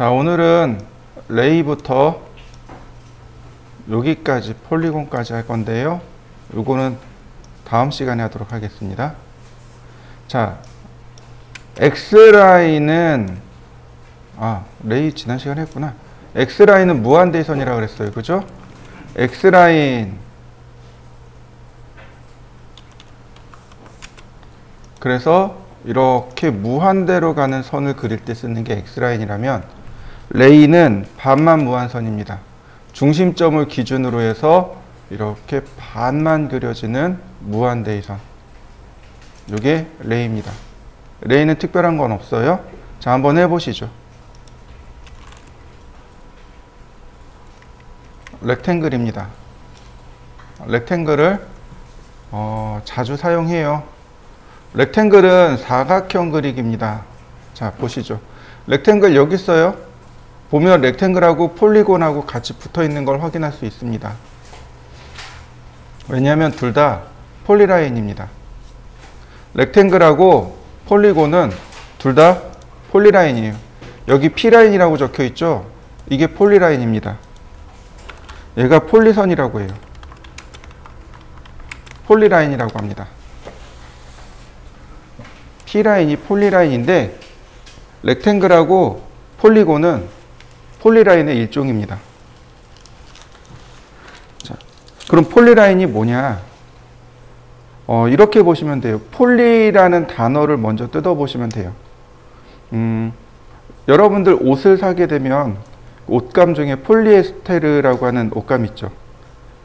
자, 오늘은 레이부터 여기까지 폴리곤까지 할 건데요. 요거는 다음 시간에 하도록 하겠습니다. 자, X라인은 레이 지난 시간에 했구나. X라인은 무한대선이라고 그랬어요. 그죠? X라인, 그래서 이렇게 무한대로 가는 선을 그릴 때 쓰는 게 X라인이라면, 레이는 반만 무한선입니다. 중심점을 기준으로 해서 이렇게 반만 그려지는 무한대의 선, 이게 레이입니다. 레이는 특별한 건 없어요. 자, 한번 해보시죠. 렉탱글입니다. 렉탱글을 자주 사용해요. 렉탱글은 사각형 그리기입니다. 자, 보시죠. 렉탱글 여기 있어요. 보면 렉탱글하고 폴리곤하고 같이 붙어 있는 걸 확인할 수 있습니다. 왜냐하면 둘 다 폴리라인입니다. 렉탱글하고 폴리곤은 둘 다 폴리라인이에요. 여기 P라인이라고 적혀 있죠? 이게 폴리라인입니다. 얘가 폴리선이라고 해요. 폴리라인이라고 합니다. P라인이 폴리라인인데, 렉탱글하고 폴리곤은 폴리라인의 일종입니다. 자, 그럼 폴리라인이 뭐냐? 이렇게 보시면 돼요. 폴리라는 단어를 먼저 뜯어보시면 돼요. 여러분들 옷을 사게 되면 옷감 중에 폴리에스테르라고 하는 옷감 있죠.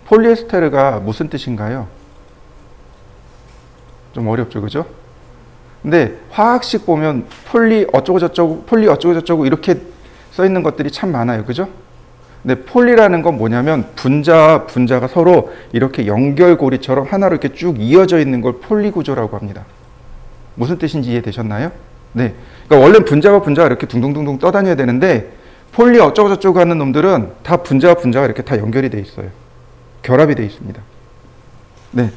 폴리에스테르가 무슨 뜻인가요? 좀 어렵죠, 그죠? 근데 화학식 보면 폴리 어쩌고 저쩌고, 폴리 어쩌고 저쩌고 이렇게 써 있는 것들이 참 많아요, 그죠? 근데 폴리라는 건 뭐냐면 분자와 분자가 서로 이렇게 연결고리처럼 하나로 이렇게 쭉 이어져 있는 걸 폴리 구조라고 합니다. 무슨 뜻인지 이해되셨나요? 네. 그러니까 원래 분자와 분자가 이렇게 둥둥둥둥 떠다녀야 되는데, 폴리 어쩌고 저쩌고 하는 놈들은 다 분자와 분자가 이렇게 다 연결이 돼 있어요. 결합이 돼 있습니다. 네.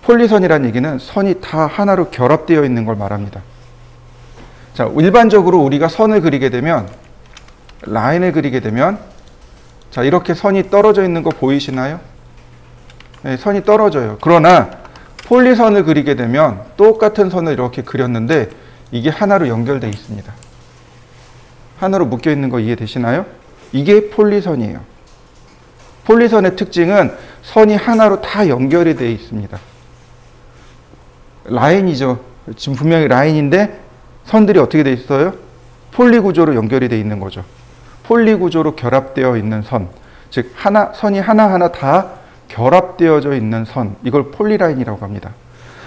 폴리선이라는 얘기는 선이 다 하나로 결합되어 있는 걸 말합니다. 자, 일반적으로 우리가 선을 그리게 되면, 라인을 그리게 되면, 자, 이렇게 선이 떨어져 있는 거 보이시나요? 네, 선이 떨어져요. 그러나 폴리선을 그리게 되면 똑같은 선을 이렇게 그렸는데 이게 하나로 연결되어 있습니다. 하나로 묶여 있는 거 이해되시나요? 이게 폴리선이에요. 폴리선의 특징은 선이 하나로 다 연결이 되어 있습니다. 라인이죠. 지금 분명히 라인인데 선들이 어떻게 되어 있어요? 폴리 구조로 연결이 되어 있는 거죠. 폴리 구조로 결합되어 있는 선, 즉 선이 하나하나 다 결합되어져 있는 선, 이걸 폴리라인이라고 합니다.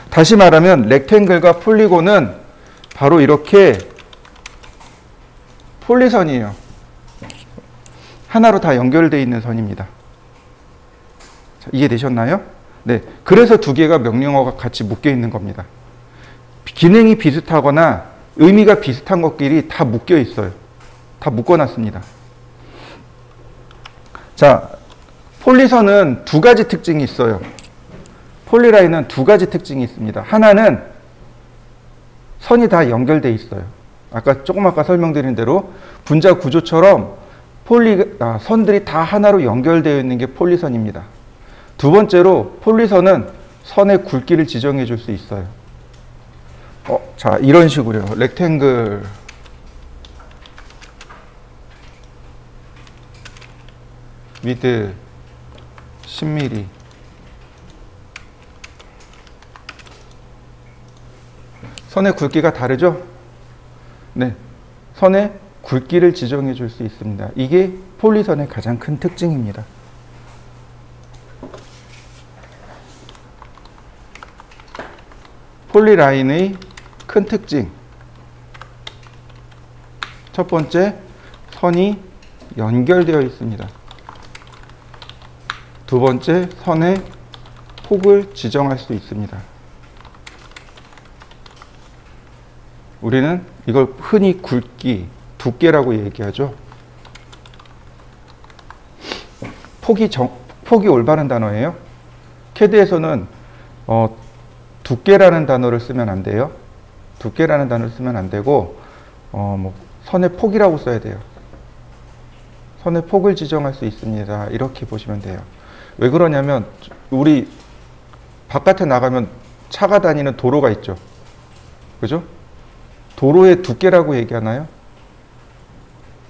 다시 말하면 렉탱글과 폴리곤은 바로 이렇게 폴리선이에요. 하나로 다 연결되어 있는 선입니다. 자, 이해되셨나요? 네, 그래서 두 개가 명령어가 같이 묶여 있는 겁니다. 기능이 비슷하거나 의미가 비슷한 것끼리 다 묶여 있어요. 다 묶어놨습니다. 자, 폴리선은 두 가지 특징이 있어요. 폴리라인은 두 가지 특징이 있습니다. 하나는 선이 다 연결되어 있어요. 조금 아까 설명드린 대로 분자 구조처럼 선들이 다 하나로 연결되어 있는 게 폴리선입니다. 두 번째로 폴리선은 선의 굵기를 지정해 줄 수 있어요. 자, 이런 식으로요. 렉탱글, 위드 10mm, 선의 굵기가 다르죠? 네, 선의 굵기를 지정해 줄 수 있습니다. 이게 폴리선의 가장 큰 특징입니다. 폴리라인의 큰 특징, 첫 번째, 선이 연결되어 있습니다. 두 번째, 선의 폭을 지정할 수 있습니다. 우리는 이걸 흔히 굵기, 두께라고 얘기하죠. 폭이 올바른 단어예요. 캐드에서는 두께라는 단어를 쓰면 안 돼요. 두께라는 단어를 쓰면 안 되고 선의 폭이라고 써야 돼요. 선의 폭을 지정할 수 있습니다. 이렇게 보시면 돼요. 왜 그러냐면 우리 바깥에 나가면 차가 다니는 도로가 있죠. 그죠? 도로의 두께라고 얘기하나요?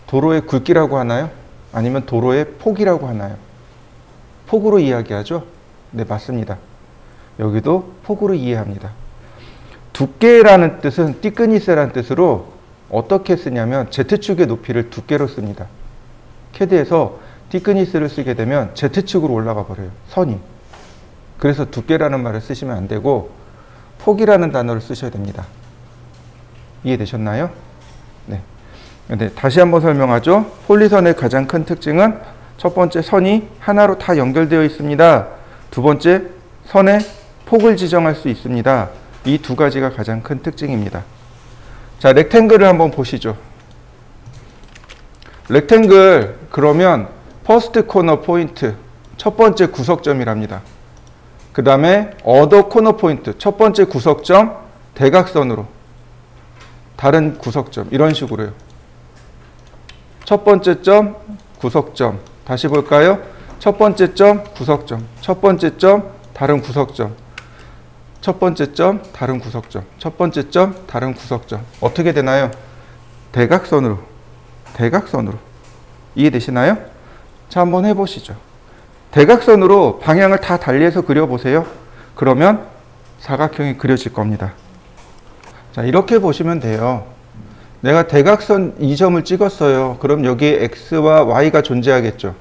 도로의 굵기라고 하나요? 아니면 도로의 폭이라고 하나요? 폭으로 이야기하죠? 네, 맞습니다. 여기도 폭으로 이해합니다. 두께라는 뜻은 띠끄니스라는 뜻으로 어떻게 쓰냐면 Z축의 높이를 두께로 씁니다. 캐드에서 띠끄니스를 쓰게 되면 Z축으로 올라가 버려요. 선이. 그래서 두께라는 말을 쓰시면 안 되고 폭이라는 단어를 쓰셔야 됩니다. 이해되셨나요? 네. 네, 다시 한번 설명하죠. 폴리선의 가장 큰 특징은 첫 번째, 선이 하나로 다 연결되어 있습니다. 두 번째, 선의 폭을 지정할 수 있습니다. 이 두 가지가 가장 큰 특징입니다. 자, 렉탱글을 한번 보시죠. 렉탱글 그러면 퍼스트 코너 포인트, 첫 번째 구석점이랍니다. 그 다음에 어더 코너 포인트, 첫 번째 구석점 대각선으로 다른 구석점, 이런 식으로요. 첫 번째 점 구석점, 다시 볼까요? 첫 번째 점 구석점, 첫 번째 점 다른 구석점, 첫 번째 점 다른 구석점, 첫 번째 점 다른 구석점. 어떻게 되나요? 대각선으로, 대각선으로. 이해되시나요? 자, 한번 해보시죠. 대각선으로 방향을 다 달리해서 그려보세요. 그러면 사각형이 그려질 겁니다. 자, 이렇게 보시면 돼요. 내가 대각선 이 점을 찍었어요. 그럼 여기에 x와 y가 존재하겠죠.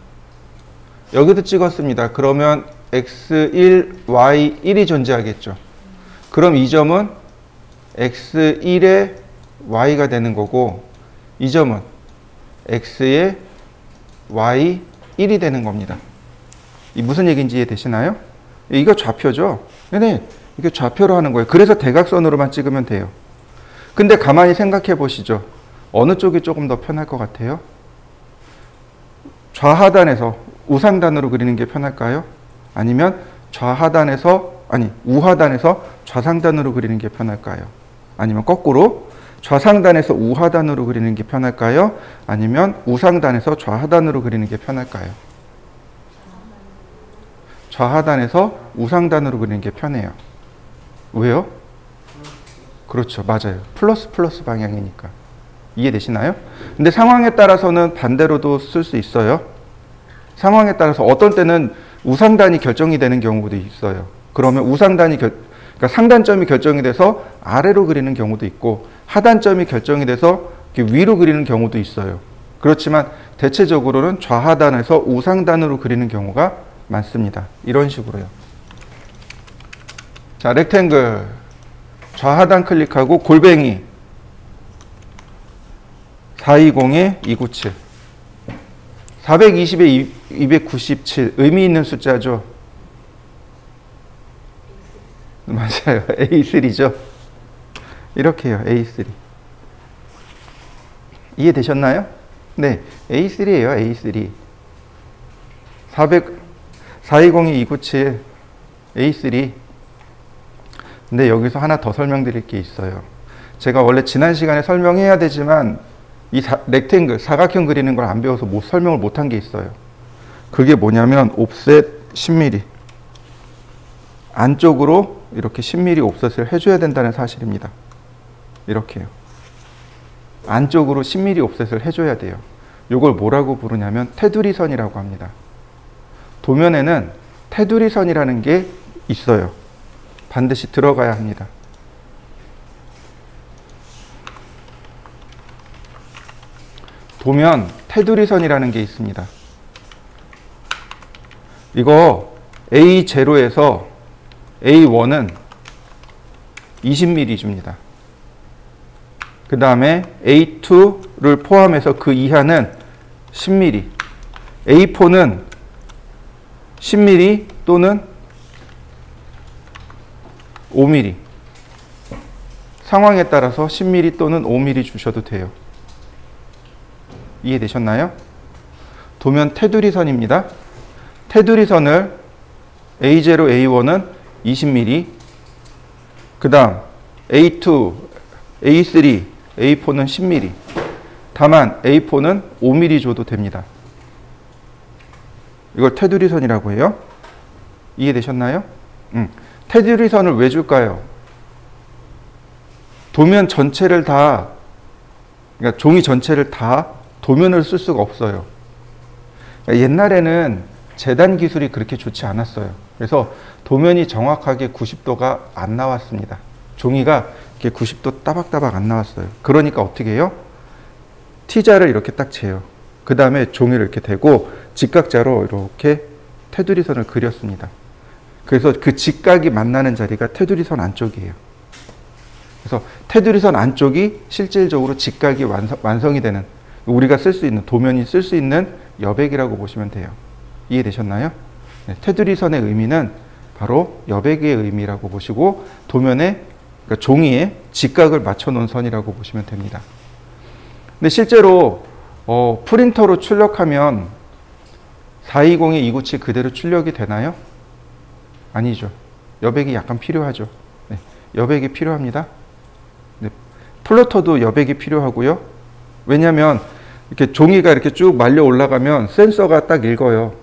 여기도 찍었습니다. 그러면 x1, y1이 존재하겠죠. 그럼 이 점은 x1의 y가 되는 거고, 이 점은 x의 y1이 되는 겁니다. 이 무슨 얘기인지 이해되시나요? 이거 좌표죠? 네, 이게 좌표로 하는 거예요. 그래서 대각선으로만 찍으면 돼요. 근데 가만히 생각해 보시죠. 어느 쪽이 조금 더 편할 것 같아요? 좌하단에서 우상단으로 그리는 게 편할까요? 아니면 우하단에서 좌상단으로 그리는 게 편할까요? 아니면 거꾸로 좌상단에서 우하단으로 그리는 게 편할까요? 아니면 우상단에서 좌하단으로 그리는 게 편할까요? 좌하단에서 우상단으로 그리는 게 편해요. 왜요? 그렇죠. 맞아요. 플러스 방향이니까. 이해되시나요? 근데 상황에 따라서는 반대로도 쓸 수 있어요. 상황에 따라서 어떤 때는 우상단이 결정이 되는 경우도 있어요. 그러면 그러니까 상단점이 결정이 돼서 아래로 그리는 경우도 있고, 하단점이 결정이 돼서 위로 그리는 경우도 있어요. 그렇지만 대체적으로는 좌하단에서 우상단으로 그리는 경우가 많습니다. 이런 식으로요. 자, 렉탱글 좌하단 클릭하고 골뱅이 420에 297, 420에 297 의미 있는 숫자죠. 맞아요. A3죠. 이렇게 해요. A3. 이해되셨나요? 네, A3예요. A3. 420에 297 A3. 근데 여기서 하나 더 설명드릴 게 있어요. 제가 원래 지난 시간에 설명해야 되지만 이 렉탱글, 사각형 그리는 걸 안 배워서 설명을 못한 게 있어요. 그게 뭐냐면 옵셋 10mm. 안쪽으로 이렇게 10mm 옵셋을 해줘야 된다는 사실입니다. 이렇게요. 안쪽으로 10mm 옵셋을 해줘야 돼요. 이걸 뭐라고 부르냐면 테두리선이라고 합니다. 도면에는 테두리선이라는 게 있어요. 반드시 들어가야 합니다. 도면 테두리선이라는 게 있습니다. 이거 A0에서 A1은 20mm 줍니다. 그 다음에 A2를 포함해서 그 이하는 10mm, A4는 10mm 또는 5mm. 상황에 따라서 10mm 또는 5mm 주셔도 돼요. 이해되셨나요? 도면 테두리선입니다. 테두리선을 A0, A1은 20mm, 그 다음 A2, A3, A4는 10mm. 다만 A4는 5mm 줘도 됩니다. 이걸 테두리선이라고 해요. 이해되셨나요? 테두리선을 왜 줄까요? 도면 전체를 다, 그러니까 종이 전체를 다 도면을 쓸 수가 없어요. 그러니까 옛날에는 재단 기술이 그렇게 좋지 않았어요. 그래서 도면이 정확하게 90도가 안 나왔습니다. 종이가 이렇게 90도 따박따박 안 나왔어요. 그러니까 어떻게 해요? T자를 이렇게 딱 재요. 그 다음에 종이를 이렇게 대고 직각자로 이렇게 테두리선을 그렸습니다. 그래서 그 직각이 만나는 자리가 테두리선 안쪽이에요. 그래서 테두리선 안쪽이 실질적으로 직각이 완성이 되는, 우리가 쓸 수 있는, 도면이 쓸 수 있는 여백이라고 보시면 돼요. 이해되셨나요? 네, 테두리선의 의미는 바로 여백의 의미라고 보시고, 도면에, 그러니까 종이에 직각을 맞춰 놓은 선이라고 보시면 됩니다. 근데 실제로 프린터로 출력하면 420에 297 그대로 출력이 되나요? 아니죠. 여백이 약간 필요하죠. 네, 여백이 필요합니다. 네, 플로터도 여백이 필요하고요. 왜냐하면 이렇게 종이가 이렇게 쭉 말려 올라가면 센서가 딱 읽어요.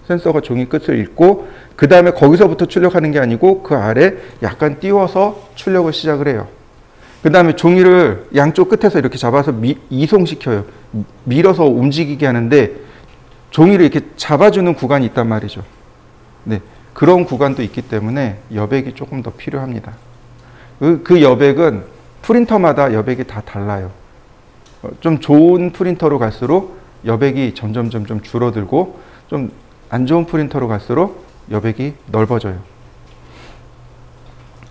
센서가 종이 끝을 읽고 그 다음에 거기서부터 출력하는 게 아니고 그 아래 약간 띄워서 출력을 시작을 해요. 그 다음에 종이를 양쪽 끝에서 이렇게 잡아서 이송시켜요. 밀어서 움직이게 하는데 종이를 이렇게 잡아주는 구간이 있단 말이죠. 네, 그런 구간도 있기 때문에 여백이 조금 더 필요합니다. 그 여백은 프린터마다 여백이 다 달라요. 좀 좋은 프린터로 갈수록 여백이 점점 줄어들고 좀 안 좋은 프린터로 갈수록 여백이 넓어져요.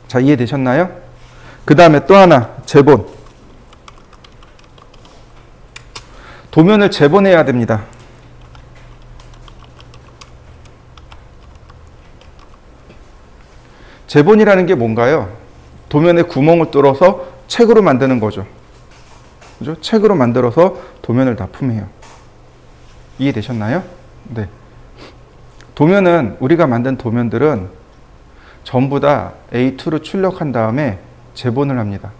자, 이해되셨나요? 그 다음에 또 하나, 재본. 도면을 재본해야 됩니다. 재본이라는 게 뭔가요? 도면에 구멍을 뚫어서 책으로 만드는 거죠. 그죠? 책으로 만들어서 도면을 납품해요. 이해되셨나요? 네. 도면은, 우리가 만든 도면들은 전부 다 A2로 출력한 다음에 재본을 합니다.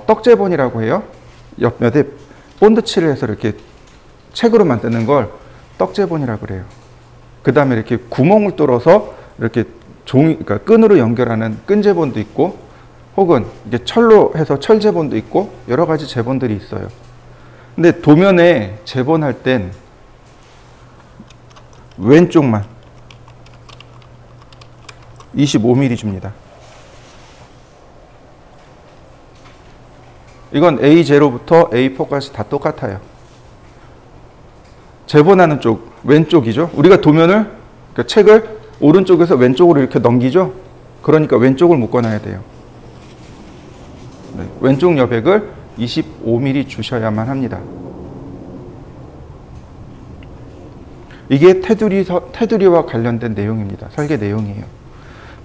떡재본이라고 해요. 옆면에 본드칠을 해서 이렇게 책으로 만드는 걸 떡재본이라고 그래요. 그 다음에 이렇게 구멍을 뚫어서 이렇게 그러니까 끈으로 연결하는 끈재본도 있고, 혹은 이게 철로 해서 철재본도 있고, 여러 가지 재본들이 있어요. 근데 도면에 재본할 땐 왼쪽만 25mm 줍니다. 이건 A0부터 A4까지 다 똑같아요. 재본하는 쪽, 왼쪽이죠. 우리가 도면을, 그러니까 책을 오른쪽에서 왼쪽으로 이렇게 넘기죠. 그러니까 왼쪽을 묶어놔야 돼요. 네, 왼쪽 여백을 25mm 주셔야만 합니다. 이게 테두리와 관련된 내용입니다. 설계 내용이에요.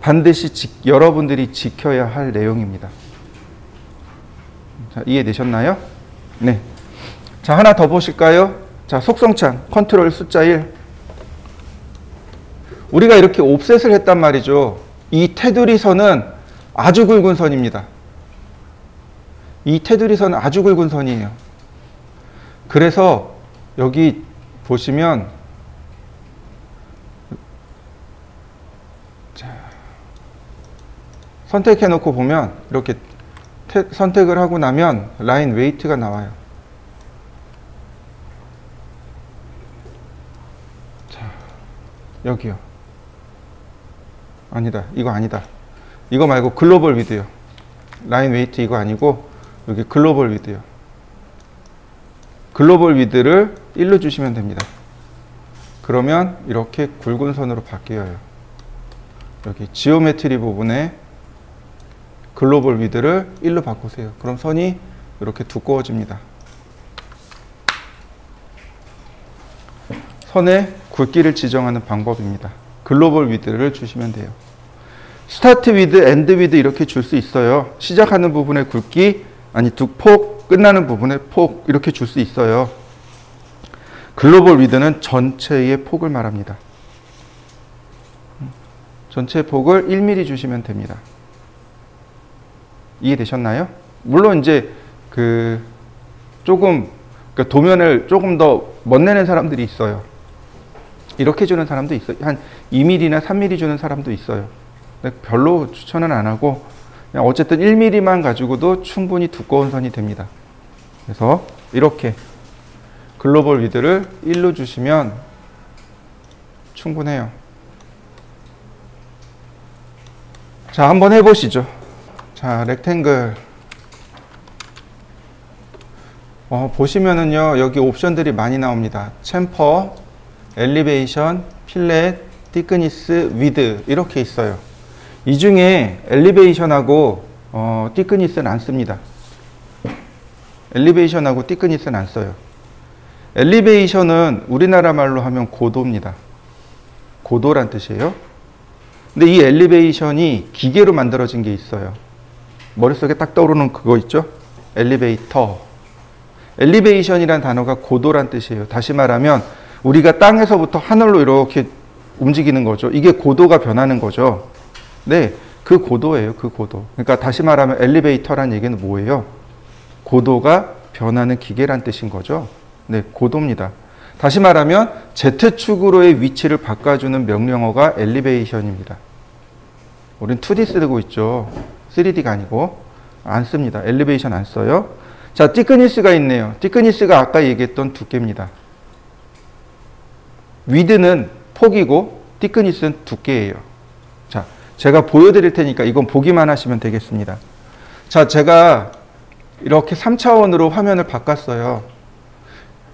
반드시 여러분들이 지켜야 할 내용입니다. 자, 이해되셨나요? 네. 자, 하나 더 보실까요? 자, 속성창, 컨트롤 숫자 1. 우리가 이렇게 옵셋을 했단 말이죠. 이 테두리 선은 아주 굵은 선입니다. 이 테두리 선은 아주 굵은 선이에요. 그래서 여기 보시면, 자, 선택해 놓고 보면 이렇게 선택을 하고 나면 라인 웨이트가 나와요. 자, 여기요. 아니다. 이거 아니다. 이거 말고 글로벌 위드요. 라인 웨이트 이거 아니고 여기 글로벌 위드요. 글로벌 위드를 1로 주시면 됩니다. 그러면 이렇게 굵은 선으로 바뀌어요. 여기 지오메트리 부분에 글로벌 위드를 1로 바꾸세요. 그럼 선이 이렇게 두꺼워집니다. 선의 굵기를 지정하는 방법입니다. 글로벌 위드를 주시면 돼요. 스타트 위드, 엔드 위드 이렇게 줄 수 있어요. 시작하는 부분의 굵기, 아니 폭, 끝나는 부분의 폭 이렇게 줄 수 있어요. 글로벌 위드는 전체의 폭을 말합니다. 전체 폭을 1mm 주시면 됩니다. 이해되셨나요? 물론 이제 조금, 그러니까 도면을 조금 더 멋내는 사람들이 있어요. 이렇게 주는 사람도 있어요. 한 2mm나 3mm 주는 사람도 있어요. 근데 별로 추천은 안 하고 그냥 어쨌든 1mm만 가지고도 충분히 두꺼운 선이 됩니다. 그래서 이렇게 글로벌 위드를 1로 주시면 충분해요. 자, 한번 해보시죠. 자, 렉탱글 보시면은요, 여기 옵션들이 많이 나옵니다. 챔퍼, 엘리베이션, 필렛, 티크니스, 위드 이렇게 있어요. 이 중에 엘리베이션하고 티크니스는 안 씁니다. 엘리베이션하고 티크니스는 안 써요. 엘리베이션은 우리나라 말로 하면 고도입니다. 고도란 뜻이에요. 근데 이 엘리베이션이 기계로 만들어진 게 있어요. 머릿속에 딱 떠오르는 그거 있죠? 엘리베이터. 엘리베이션이란 단어가 고도란 뜻이에요. 다시 말하면 우리가 땅에서부터 하늘로 이렇게 움직이는 거죠. 이게 고도가 변하는 거죠. 네, 그 고도예요. 그 고도. 그러니까 다시 말하면 엘리베이터란 얘기는 뭐예요? 고도가 변하는 기계란 뜻인 거죠. 네, 고도입니다. 다시 말하면 Z축으로의 위치를 바꿔주는 명령어가 엘리베이션입니다. 우린 2D 쓰고 있죠. 3D가 아니고 안 씁니다. 엘리베이션 안 써요. 자, 티크니스가 있네요. 티크니스가 아까 얘기했던 두께입니다. 위드는 폭이고 티크니스는 두께예요. 자, 제가 보여드릴 테니까 이건 보기만 하시면 되겠습니다. 자, 제가 이렇게 3차원으로 화면을 바꿨어요.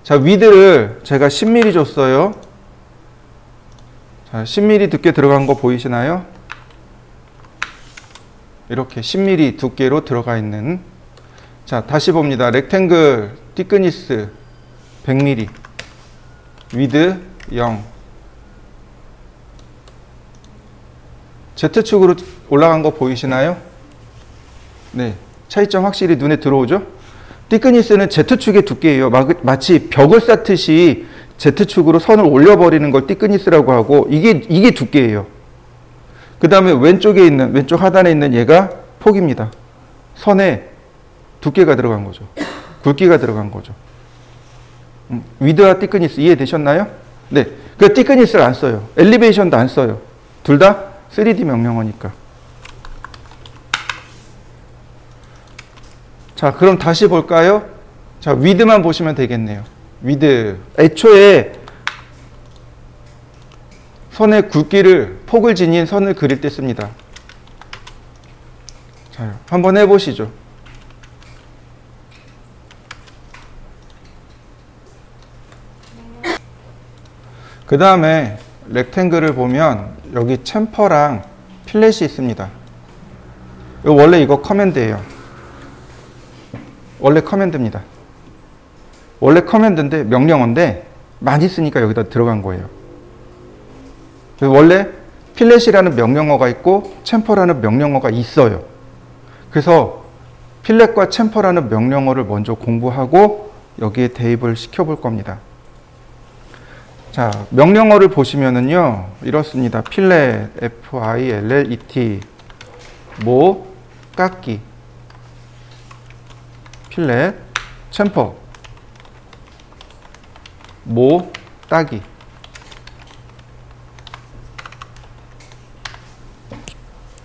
자, 위드를 제가 10mm 줬어요. 자, 10mm 두께 들어간 거 보이시나요? 이렇게 10mm 두께로 들어가 있는. 자, 다시 봅니다. 렉탱글 티크니스 100mm, 위드 0. Z축으로 올라간 거 보이시나요? 네, 차이점 확실히 눈에 들어오죠? 티크니스는 Z축의 두께예요. 마치 벽을 쌓듯이 Z축으로 선을 올려버리는 걸 티크니스라고 하고 이게 두께예요. 그 다음에 왼쪽 하단에 있는 얘가 폭입니다. 선에 두께가 들어간 거죠. 굵기가 들어간 거죠. 위드와 티크니스 이해되셨나요? 네, 그 티크니스를 안 써요. 엘리베이션도 안 써요. 둘 다 3D 명령어니까. 자, 그럼 다시 볼까요? 자, 위드만 보시면 되겠네요. 위드. 애초에 선의 굵기를, 폭을 지닌 선을 그릴 때 씁니다. 자, 한번 해보시죠. 그 다음에 렉탱글을 보면 여기 챔퍼랑 필렛이 있습니다. 원래 이거 커맨드예요. 원래 커맨드입니다. 원래 커맨드인데 명령어인데 많이 쓰니까 여기다 들어간 거예요. 원래 필렛이라는 명령어가 있고 챔퍼라는 명령어가 있어요. 그래서 필렛과 챔퍼라는 명령어를 먼저 공부하고 여기에 대입을 시켜볼 겁니다. 자, 명령어를 보시면은요, 이렇습니다. 필렛, F-I-L-L-E-T, 모, 깎기, 필렛, 챔퍼, 모, 따기.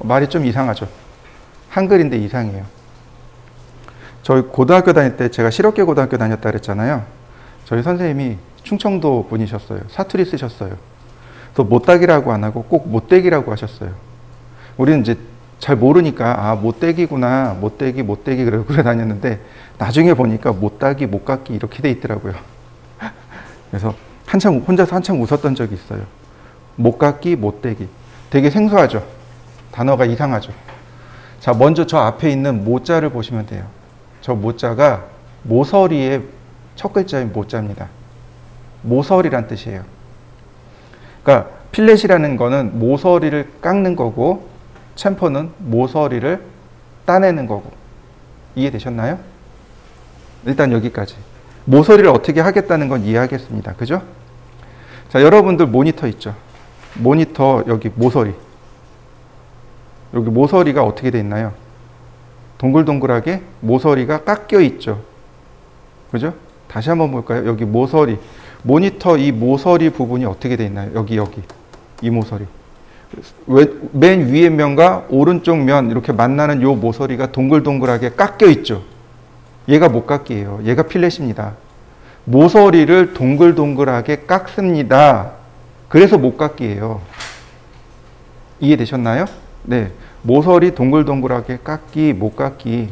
말이 좀 이상하죠? 한글인데 이상해요. 저희 고등학교 다닐 때 제가 실업계 고등학교 다녔다 그랬잖아요. 저희 선생님이 충청도 분이셨어요. 사투리 쓰셨어요. 또 못따기라고 안 하고 꼭 못대기라고 하셨어요. 우리는 이제 잘 모르니까 못대기구나, 못대기 그래 다녔는데 나중에 보니까 못따기, 못깎기 이렇게 돼 있더라고요. 그래서 혼자서 한참 웃었던 적이 있어요. 못깎기, 못대기. 되게 생소하죠? 단어가 이상하죠? 자, 먼저 저 앞에 있는 모자를 보시면 돼요. 저 모자가 모서리의 첫 글자인 모자입니다. 모서리란 뜻이에요. 그러니까 필렛이라는 거는 모서리를 깎는 거고 챔퍼는 모서리를 따내는 거고. 이해되셨나요? 일단 여기까지. 모서리를 어떻게 하겠다는 건 이해하겠습니다. 그죠? 자, 여러분들 모니터 있죠? 모니터 여기 모서리. 여기 모서리가 어떻게 돼 있나요? 동글동글하게 모서리가 깎여 있죠. 그죠? 다시 한번 볼까요? 여기 모서리. 모니터 이 모서리 부분이 어떻게 돼 있나요? 여기 이 모서리. 맨 위의 면과 오른쪽 면 이렇게 만나는 요 모서리가 동글동글하게 깎여 있죠. 얘가 목깎이에요. 얘가 필렛입니다. 모서리를 동글동글하게 깎습니다. 그래서 목깎이에요. 이해되셨나요? 네. 모서리 동글동글하게 깎기, 목깎기.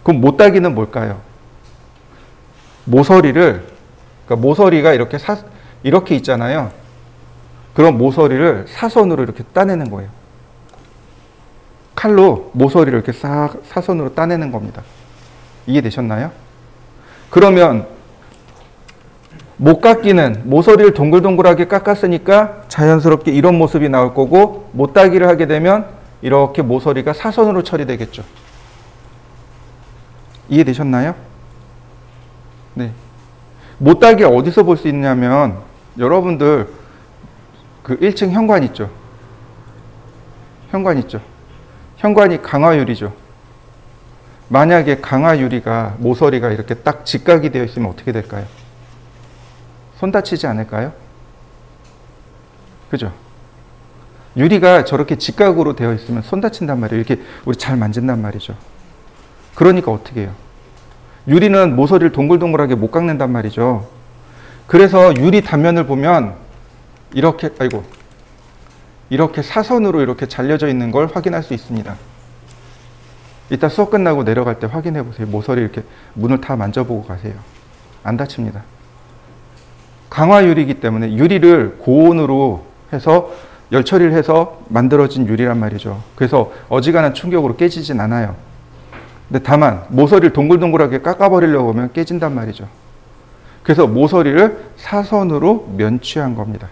그럼 못따기는 뭘까요? 모서리를, 그러니까 모서리가 이렇게 있잖아요. 그럼 모서리를 사선으로 이렇게 따내는 거예요. 칼로 모서리를 이렇게 싹 사선으로 따내는 겁니다. 이해되셨나요? 그러면 못깎기는 모서리를 동글동글하게 깎았으니까 자연스럽게 이런 모습이 나올 거고, 못따기를 하게 되면 이렇게 모서리가 사선으로 처리되겠죠. 이해되셨나요? 네. 못따기 어디서 볼 수 있냐면, 여러분들 그 1층 현관 있죠? 현관 있죠? 현관이 강화유리죠. 만약에 강화유리가 모서리가 이렇게 딱 직각이 되어 있으면 어떻게 될까요? 손 다치지 않을까요? 그죠? 유리가 저렇게 직각으로 되어 있으면 손 다친단 말이에요. 이렇게 우리 잘 만진단 말이죠. 그러니까 어떻게 해요? 유리는 모서리를 동글동글하게 못 깎는단 말이죠. 그래서 유리 단면을 보면 이렇게 사선으로 이렇게 잘려져 있는 걸 확인할 수 있습니다. 이따 수업 끝나고 내려갈 때 확인해 보세요. 모서리 이렇게 문을 다 만져보고 가세요. 안 다칩니다. 강화유리이기 때문에 유리를 고온으로 해서 열 처리를 해서 만들어진 유리란 말이죠. 그래서 어지간한 충격으로 깨지진 않아요. 근데 다만 모서리를 동글동글하게 깎아버리려고 하면 깨진단 말이죠. 그래서 모서리를 사선으로 면취한 겁니다.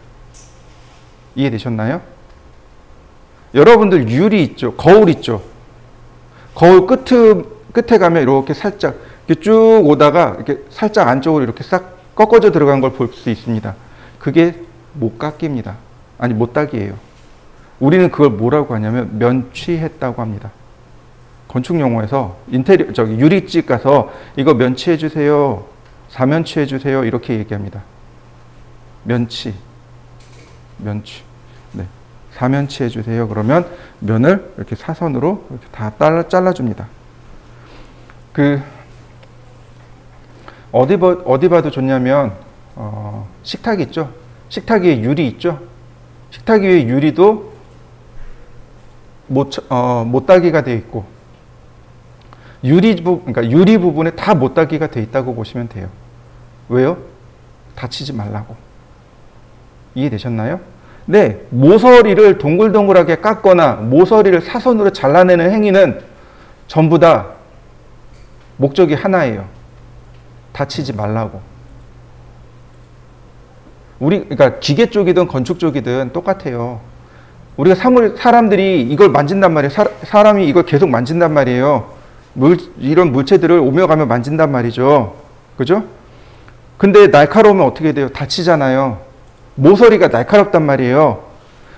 이해되셨나요? 여러분들 유리 있죠? 거울 있죠? 거울 끝에 가면 이렇게 살짝 이렇게 쭉 오다가 이렇게 살짝 안쪽으로 이렇게 싹 꺾어져 들어간 걸 볼 수 있습니다. 그게 못깎기입니다. 아니, 못따기예요. 우리는 그걸 뭐라고 하냐면 면취했다고 합니다. 건축 용어에서 유리집 가서 이거 면취해 주세요. 사면취해 주세요. 이렇게 얘기합니다. 면취. 네. 사면취해 주세요. 그러면 면을 이렇게 사선으로 이렇게 다 잘라줍니다. 어디 봐도 좋냐면, 식탁 있죠? 식탁 위에 유리 있죠? 식탁 위에 유리도 못따기가 되어 있고, 그러니까 유리 부분에 다 못따기가 되어 있다고 보시면 돼요. 왜요? 다치지 말라고. 이해되셨나요? 네, 모서리를 동글동글하게 깎거나 모서리를 사선으로 잘라내는 행위는 전부 다 목적이 하나예요. 다치지 말라고. 그러니까 기계 쪽이든 건축 쪽이든 똑같아요. 우리가 사람들이 이걸 만진단 말이에요. 사람이 이걸 계속 만진단 말이에요. 이런 물체들을 오며 가며 만진단 말이죠. 그죠? 근데 날카로우면 어떻게 돼요? 다치잖아요. 모서리가 날카롭단 말이에요.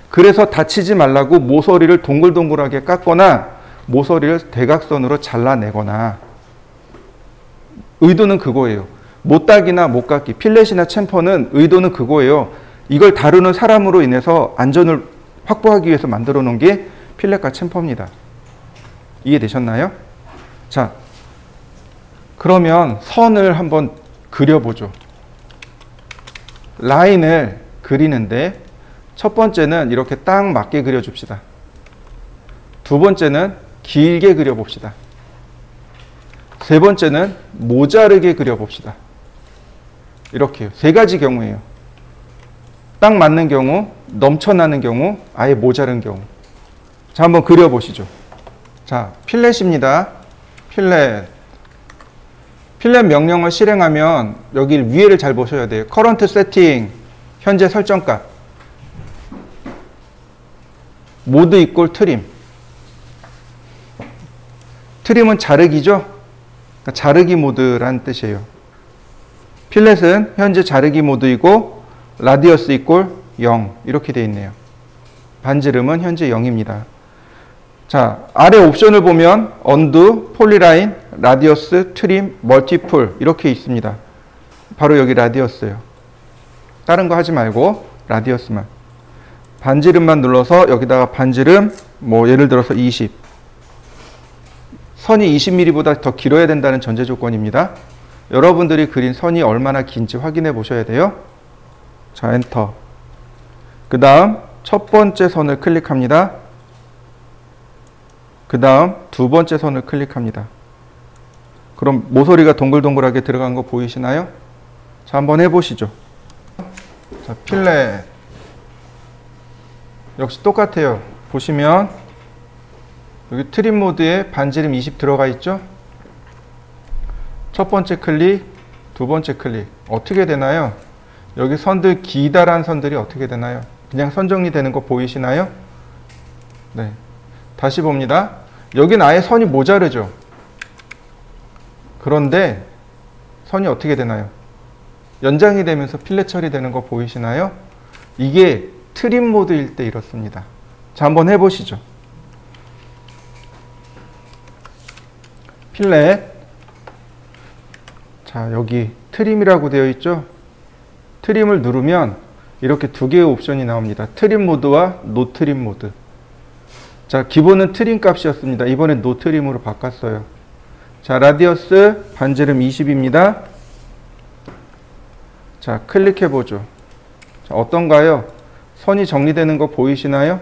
그래서 다치지 말라고 모서리를 동글동글하게 깎거나 모서리를 대각선으로 잘라내거나, 의도는 그거예요. 못따기나 못깎기, 필렛이나 챔퍼는 의도는 그거예요. 이걸 다루는 사람으로 인해서 안전을 확보하기 위해서 만들어 놓은 게 필렛과 챔퍼입니다. 이해되셨나요? 자, 그러면 선을 한번 그려보죠. 라인을 그리는데 첫 번째는 이렇게 딱 맞게 그려줍시다. 두 번째는 길게 그려봅시다. 세 번째는 모자르게 그려봅시다. 이렇게요. 세 가지 경우예요. 딱 맞는 경우, 넘쳐나는 경우, 아예 모자른 경우. 자, 한번 그려보시죠. 자, 필렛입니다. 필렛 명령을 실행하면 여기 위에를 잘 보셔야 돼요. 커런트 세팅, 현재 설정값. 모드 이꼴 트림. 트림은 자르기죠? 그러니까 자르기 모드라는 뜻이에요. 필렛은 현재 자르기 모드이고 라디어스 이꼴 0 이렇게 되어 있네요. 반지름은 현재 0입니다. 자, 아래 옵션을 보면 언두, 폴리라인, 라디어스, 트림, 멀티풀 이렇게 있습니다. 바로 여기 라디어스예요. 다른 거 하지 말고 라디어스만. 반지름만 눌러서 여기다가 반지름 뭐 예를 들어서 20. 선이 20mm보다 더 길어야 된다는 전제 조건입니다. 여러분들이 그린 선이 얼마나 긴지 확인해 보셔야 돼요. 자, 엔터. 그 다음 첫 번째 선을 클릭합니다. 그 다음 두 번째 선을 클릭합니다. 그럼 모서리가 동글동글하게 들어간 거 보이시나요? 자, 한번 해보시죠. 자, 필렛. 역시 똑같아요. 보시면 여기 트림 모드에 반지름 20 들어가 있죠? 첫 번째 클릭, 두 번째 클릭. 어떻게 되나요? 여기 선들, 기다란 선들이 어떻게 되나요? 그냥 선 정리되는 거 보이시나요? 네. 다시 봅니다. 여긴 아예 선이 모자르죠? 그런데 선이 어떻게 되나요? 연장이 되면서 필렛 처리되는 거 보이시나요? 이게 트림 모드일 때 이렇습니다. 자, 한번 해보시죠. 필렛. 자, 여기 트림이라고 되어 있죠? 트림을 누르면 이렇게 두 개의 옵션이 나옵니다. 트림 모드와 노 트림 모드. 자, 기본은 트림 값이었습니다. 이번엔 노 트림으로 바꿨어요. 자, 라디어스 반지름 20입니다. 자, 클릭해 보죠. 자, 어떤가요? 선이 정리되는 거 보이시나요?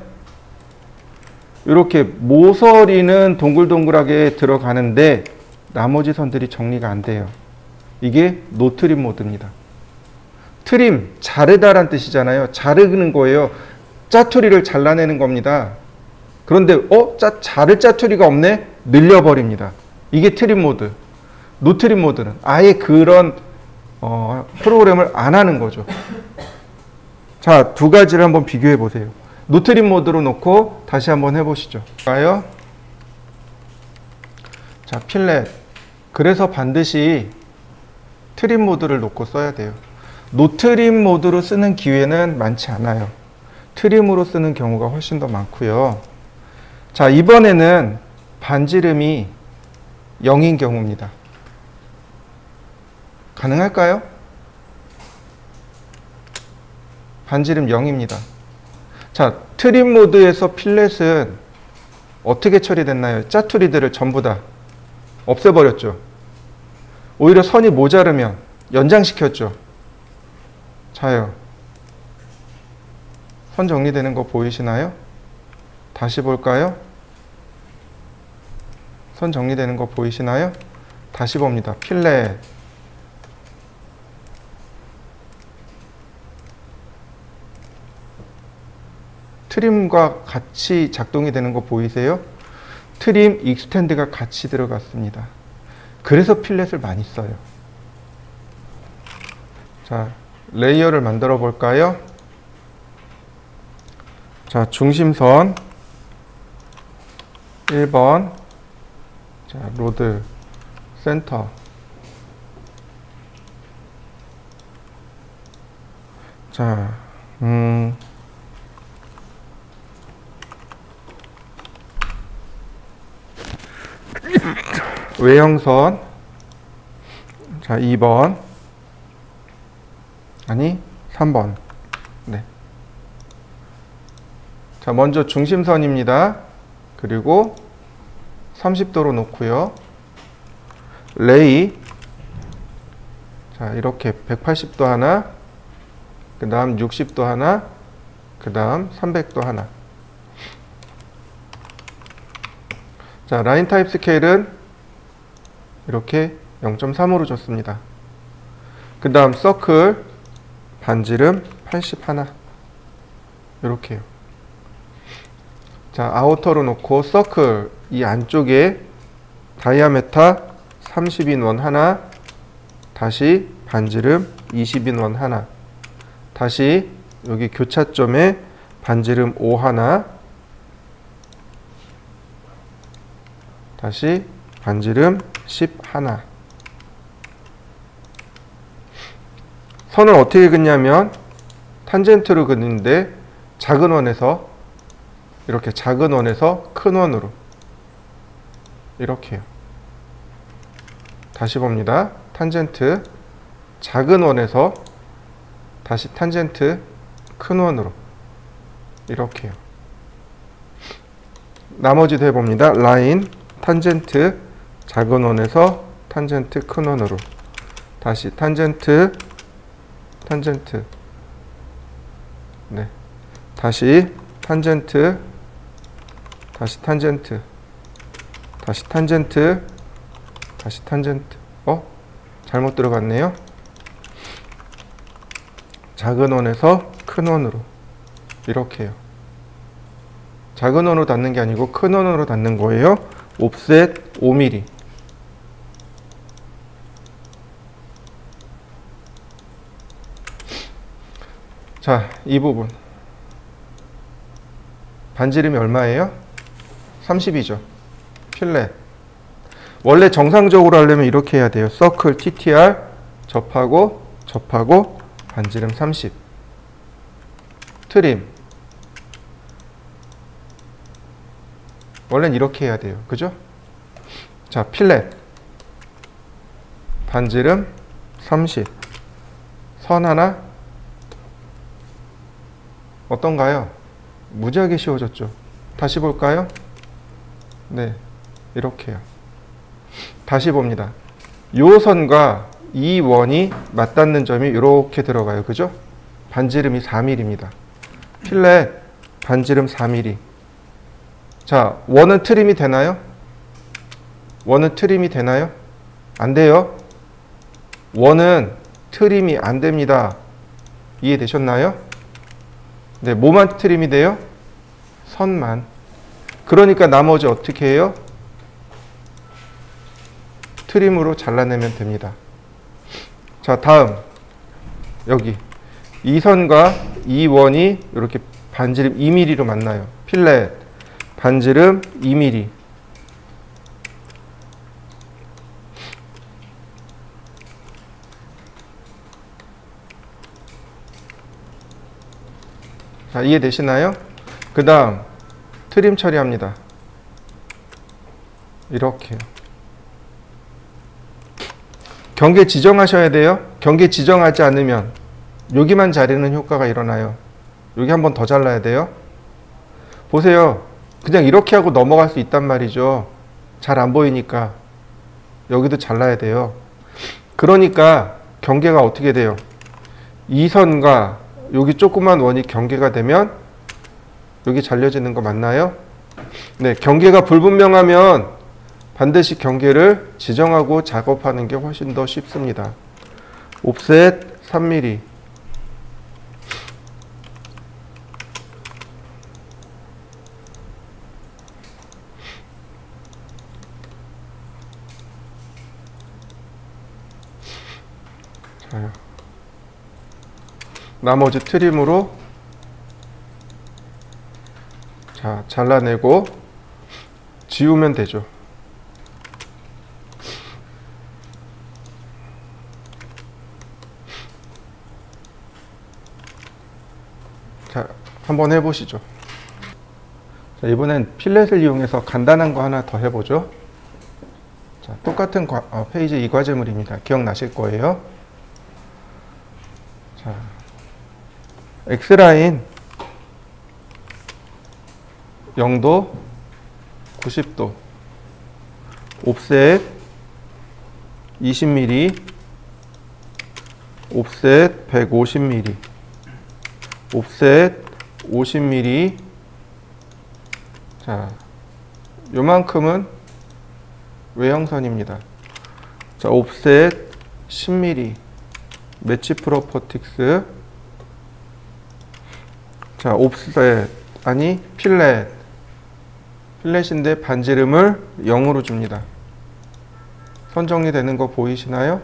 이렇게 모서리는 동글동글하게 들어가는데 나머지 선들이 정리가 안 돼요. 이게 노 트림 모드입니다. 트림, 자르다란 뜻이잖아요. 자르는 거예요. 짜투리를 잘라내는 겁니다. 그런데 자를 짜투리가 없네? 늘려버립니다. 이게 트림 모드. 노 트림 모드는 아예 그런 프로그램을 안 하는 거죠. 자, 두 가지를 한번 비교해 보세요. 노 트림 모드로 놓고 다시 한번 해보시죠. 가요. 자, 필렛. 그래서 반드시 트림 모드를 놓고 써야 돼요. 노 트림 모드로 쓰는 기회는 많지 않아요. 트림으로 쓰는 경우가 훨씬 더 많고요. 자, 이번에는 반지름이 0인 경우입니다. 가능할까요? 반지름 0입니다. 자, 트림 모드에서 필렛은 어떻게 처리됐나요? 짜투리들을 전부 다 없애버렸죠. 오히려 선이 모자르면 연장시켰죠. 자요. 선 정리되는 거 보이시나요? 다시 볼까요? 선 정리되는 거 보이시나요? 다시 봅니다. 필렛. 트림과 같이 작동이 되는 거 보이세요? 트림, 익스텐드가 같이 들어갔습니다. 그래서 필렛을 많이 써요. 자, 레이어를 만들어 볼까요? 자, 중심선 1번. 자, 로드 센터. 자, 외형선. 자, 2번. 아니, 3번. 네. 자, 먼저 중심선입니다. 그리고 30도로 놓고요. 레이. 자, 이렇게 180도 하나, 그 다음 60도 하나, 그 다음 300도 하나. 자, 라인 타입 스케일은 이렇게 0.3으로 줬습니다. 그 다음 서클 반지름 80 하나. 이렇게요. 자, 아우터로 놓고 서클 이 안쪽에 다이아메타 30인 원 하나, 다시 반지름 20인 원 하나, 다시 여기 교차점에 반지름 5 하나, 다시 반지름 10 하나. 선을 어떻게 긋냐면 탄젠트로 긋는데 작은 원에서 이렇게 작은 원에서 큰 원으로 이렇게요. 다시 봅니다. 탄젠트 작은 원에서 다시 탄젠트 큰 원으로 이렇게요. 나머지도 해봅니다. 라인 탄젠트 작은 원에서 탄젠트 큰 원으로 다시 탄젠트 네, 다시 탄젠트 다시 탄젠트 다시 탄젠트 다시 탄젠트 잘못 들어갔네요. 작은 원에서 큰 원으로 이렇게요. 작은 원으로 닫는 게 아니고 큰 원으로 닫는 거예요. 옵셋 5mm. 자, 이 부분 반지름이 얼마예요? 30이죠. 필렛. 원래 정상적으로 하려면 이렇게 해야 돼요. 서클 TTR 접하고 반지름 30. 트림. 원래는 이렇게 해야 돼요. 그죠? 자, 필렛. 반지름 30. 선 하나. 어떤가요? 무지하게 쉬워졌죠. 다시 볼까요? 네, 이렇게요. 다시 봅니다. 요 선과 이 원이 맞닿는 점이 이렇게 들어가요. 그죠? 반지름이 4mm입니다. 필렛 반지름 4mm. 자, 원은 트림이 되나요? 원은 트림이 되나요? 안 돼요. 원은 트림이 안 됩니다. 이해되셨나요? 네, 뭐만 트림이 돼요? 선만. 그러니까 나머지 어떻게 해요? 트림으로 잘라내면 됩니다. 자, 다음 여기 이 선과 이 원이 이렇게 반지름 2mm로 만나요. 필렛 반지름 2mm. 자, 이해되시나요? 그 다음 트림 처리합니다. 이렇게요. 경계 지정하셔야 돼요. 경계 지정하지 않으면 여기만 자르는 효과가 일어나요. 여기 한 번 더 잘라야 돼요. 보세요. 그냥 이렇게 하고 넘어갈 수 있단 말이죠. 잘 안 보이니까 여기도 잘라야 돼요. 그러니까 경계가 어떻게 돼요? 이 선과 여기 조그만 원이 경계가 되면 여기 잘려지는 거 맞나요? 네, 경계가 불분명하면 반드시 경계를 지정하고 작업하는 게 훨씬 더 쉽습니다. 옵셋 3mm. 자요. 나머지 트림으로 자, 잘라내고 지우면 되죠. 자, 한번 해보시죠. 자, 이번엔 필렛을 이용해서 간단한 거 하나 더 해보죠. 자, 똑같은 페이지 이 과제물입니다. 기억나실 거예요. 자, X라인 0도 90도 옵셋 20mm 옵셋 150mm 옵셋 50mm. 자, 요만큼은 외형선입니다. 자, 옵셋 10mm 매치 프로퍼틱스. 자, 옵셋 아니 필렛인데 반지름을 0으로 줍니다. 선 정리되는 거 보이시나요?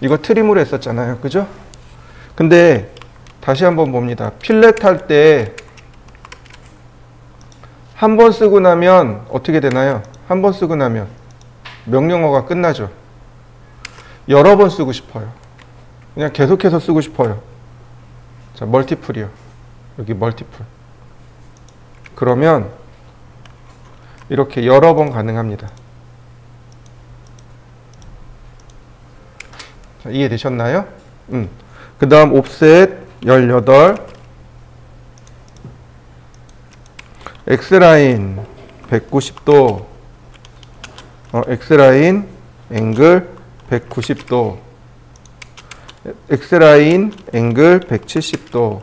이거 트림으로 했었잖아요. 그죠? 근데 다시 한번 봅니다. 필렛 할 때 한 번 쓰고 나면 어떻게 되나요? 한 번 쓰고 나면 명령어가 끝나죠. 여러 번 쓰고 싶어요. 그냥 계속해서 쓰고 싶어요. 자, 멀티플이요. 여기 멀티플. 그러면 이렇게 여러 번 가능합니다. 자, 이해되셨나요? 그 다음 옵셋 18, X라인 190도, X라인 앵글 190도, X라인 앵글 170도.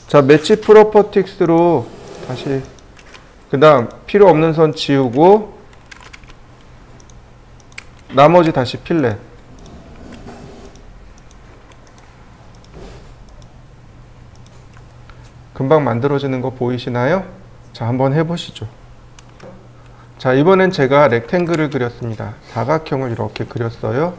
자, 매치 프로퍼틱스로 다시 그 다음 필요 없는 선 지우고 나머지 다시 필렛. 금방 만들어지는 거 보이시나요? 자, 한번 해보시죠. 자, 이번엔 제가 렉탱글을 그렸습니다. 사각형을 이렇게 그렸어요.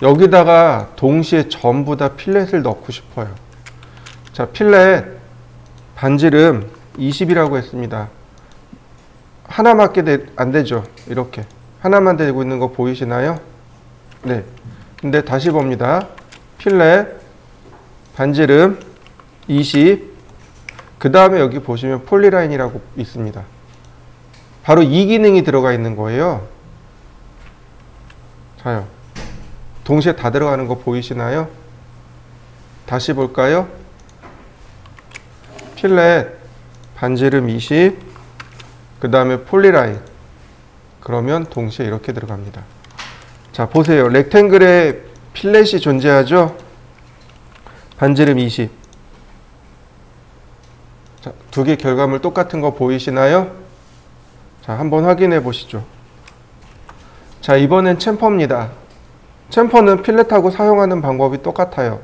여기다가 동시에 전부 다 필렛을 넣고 싶어요. 자, 필렛 반지름 20이라고 했습니다. 하나밖에 안 되죠. 이렇게 하나만 되고 있는 거 보이시나요? 네. 근데 다시 봅니다. 필렛 반지름 20, 그 다음에 여기 보시면 폴리라인이라고 있습니다. 바로 이 기능이 들어가 있는 거예요. 자요. 동시에 다 들어가는 거 보이시나요? 다시 볼까요? 필렛 반지름 20, 그 다음에 폴리라인. 그러면 동시에 이렇게 들어갑니다. 자, 보세요. 렉탱글에 필렛이 존재하죠? 반지름 20. 자, 두 개 결과물 똑같은 거 보이시나요? 자, 한번 확인해 보시죠. 자, 이번엔 챔퍼입니다. 챔퍼는 필렛하고 사용하는 방법이 똑같아요.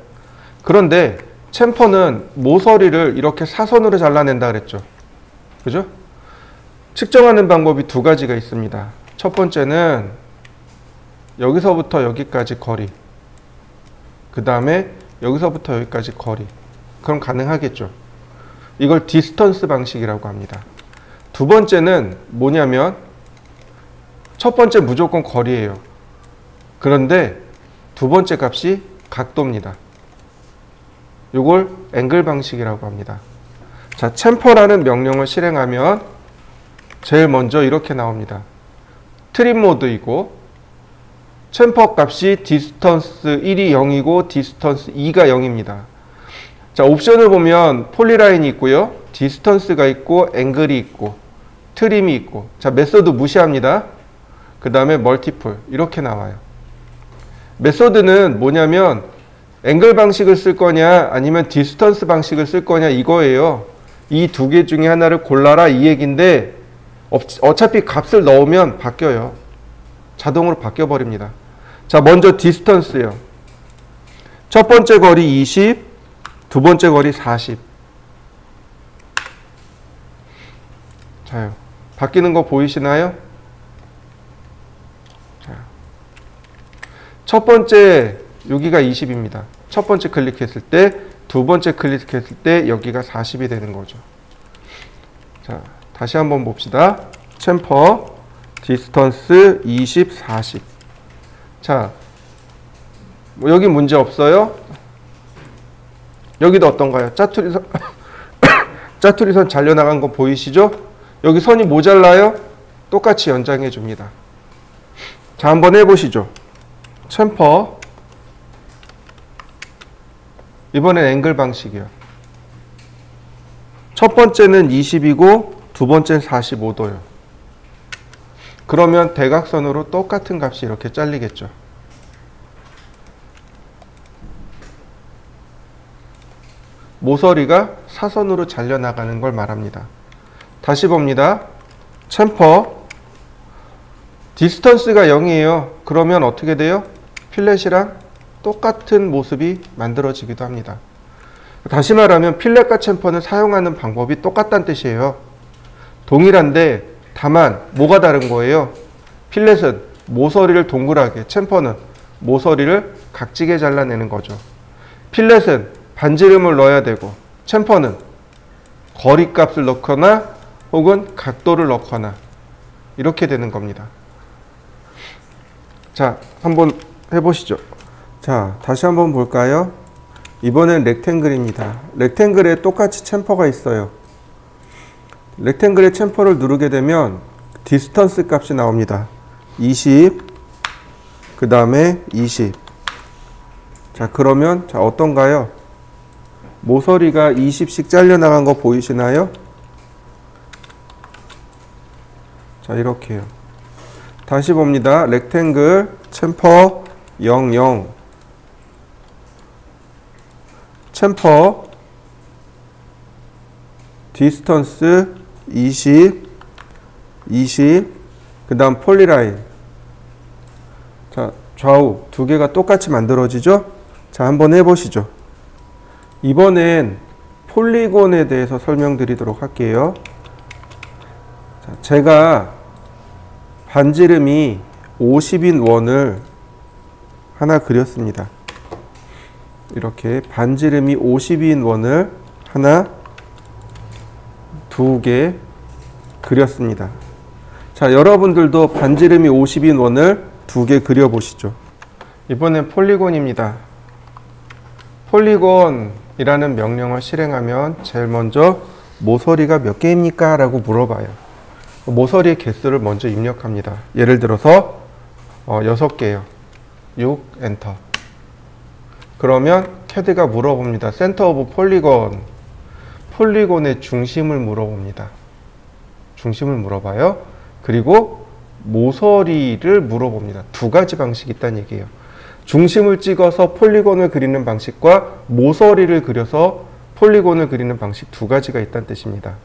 그런데 챔퍼는 모서리를 이렇게 사선으로 잘라낸다 그랬죠. 그죠? 측정하는 방법이 두 가지가 있습니다. 첫 번째는 여기서부터 여기까지 거리, 그 다음에 여기서부터 여기까지 거리. 그럼 가능하겠죠. 이걸 디스턴스 방식이라고 합니다. 두 번째는 뭐냐면 첫 번째 무조건 거리예요. 그런데 두 번째 값이 각도입니다. 이걸 앵글 방식이라고 합니다. 자, 챔퍼라는 명령을 실행하면 제일 먼저 이렇게 나옵니다. 트림 모드이고 챔퍼 값이 디스턴스 1이 0이고 디스턴스 2가 0입니다. 자, 옵션을 보면 폴리라인이 있고요. 디스턴스가 있고 앵글이 있고 트림이 있고. 자, 메소드 무시합니다. 그 다음에 멀티플 이렇게 나와요. 메소드는 뭐냐면 앵글 방식을 쓸 거냐 아니면 디스턴스 방식을 쓸 거냐 이거예요. 이 두 개 중에 하나를 골라라 이 얘기인데 어차피 값을 넣으면 바뀌어요. 자동으로 바뀌어 버립니다. 자, 먼저 디스턴스요. 첫 번째 거리 20, 두 번째 거리 40. 자요. 바뀌는 거 보이시나요? 자. 첫 번째 여기가 20입니다. 첫 번째 클릭했을 때, 두 번째 클릭했을 때 여기가 40이 되는 거죠. 자, 다시 한번 봅시다. 챔퍼 디스턴스 20, 40. 자, 뭐 여기 문제 없어요? 여기도 어떤가요? 짜투리선 짜투리선 잘려나간 거 보이시죠? 여기 선이 모자라요? 똑같이 연장해 줍니다. 자, 한번 해보시죠. 챔퍼 이번엔 앵글 방식이요. 첫 번째는 20이고 두 번째는 45도요. 그러면 대각선으로 똑같은 값이 이렇게 잘리겠죠. 모서리가 사선으로 잘려나가는 걸 말합니다. 다시 봅니다. 챔퍼 디스턴스가 0이에요. 그러면 어떻게 돼요? 필렛이랑 똑같은 모습이 만들어지기도 합니다. 다시 말하면 필렛과 챔퍼는 사용하는 방법이 똑같다는 뜻이에요. 동일한데 다만 뭐가 다른 거예요? 필렛은 모서리를 동그랗게, 챔퍼는 모서리를 각지게 잘라내는 거죠. 필렛은 반지름을 넣어야 되고 챔퍼는 거리값을 넣거나 혹은 각도를 넣거나 이렇게 되는 겁니다. 자, 한번 해보시죠. 자, 다시 한번 볼까요? 이번엔 렉탱글입니다. 렉탱글에 똑같이 챔퍼가 있어요. 렉탱글의 챔퍼를 누르게 되면 디스턴스 값이 나옵니다. 20, 그 다음에 20. 자, 그러면 자 어떤가요? 모서리가 20씩 잘려나간 거 보이시나요? 자, 이렇게요. 다시 봅니다. 렉탱글 챔퍼 00, 챔퍼 디스턴스 20, 20, 그 다음 폴리라인. 자, 좌우 두 개가 똑같이 만들어지죠? 자, 한번 해보시죠. 이번엔 폴리곤에 대해서 설명드리도록 할게요. 자, 제가 반지름이 50인 원을 하나 그렸습니다. 이렇게 반지름이 50인 원을 하나, 두 개 그렸습니다. 자, 여러분들도 반지름이 50인 원을 두 개 그려보시죠. 이번엔 폴리곤입니다. 폴리곤이라는 명령을 실행하면 제일 먼저 모서리가 몇 개입니까? 라고 물어봐요. 모서리의 개수를 먼저 입력합니다. 예를 들어서 6개요. 6, 엔터. 그러면 CAD가 물어봅니다. 센터 오브 폴리곤. 폴리곤의 중심을 물어봅니다. 중심을 물어봐요. 그리고 모서리를 물어봅니다. 두 가지 방식이 있다는 얘기예요. 중심을 찍어서 폴리곤을 그리는 방식과 모서리를 그려서 폴리곤을 그리는 방식 두 가지가 있다는 뜻입니다.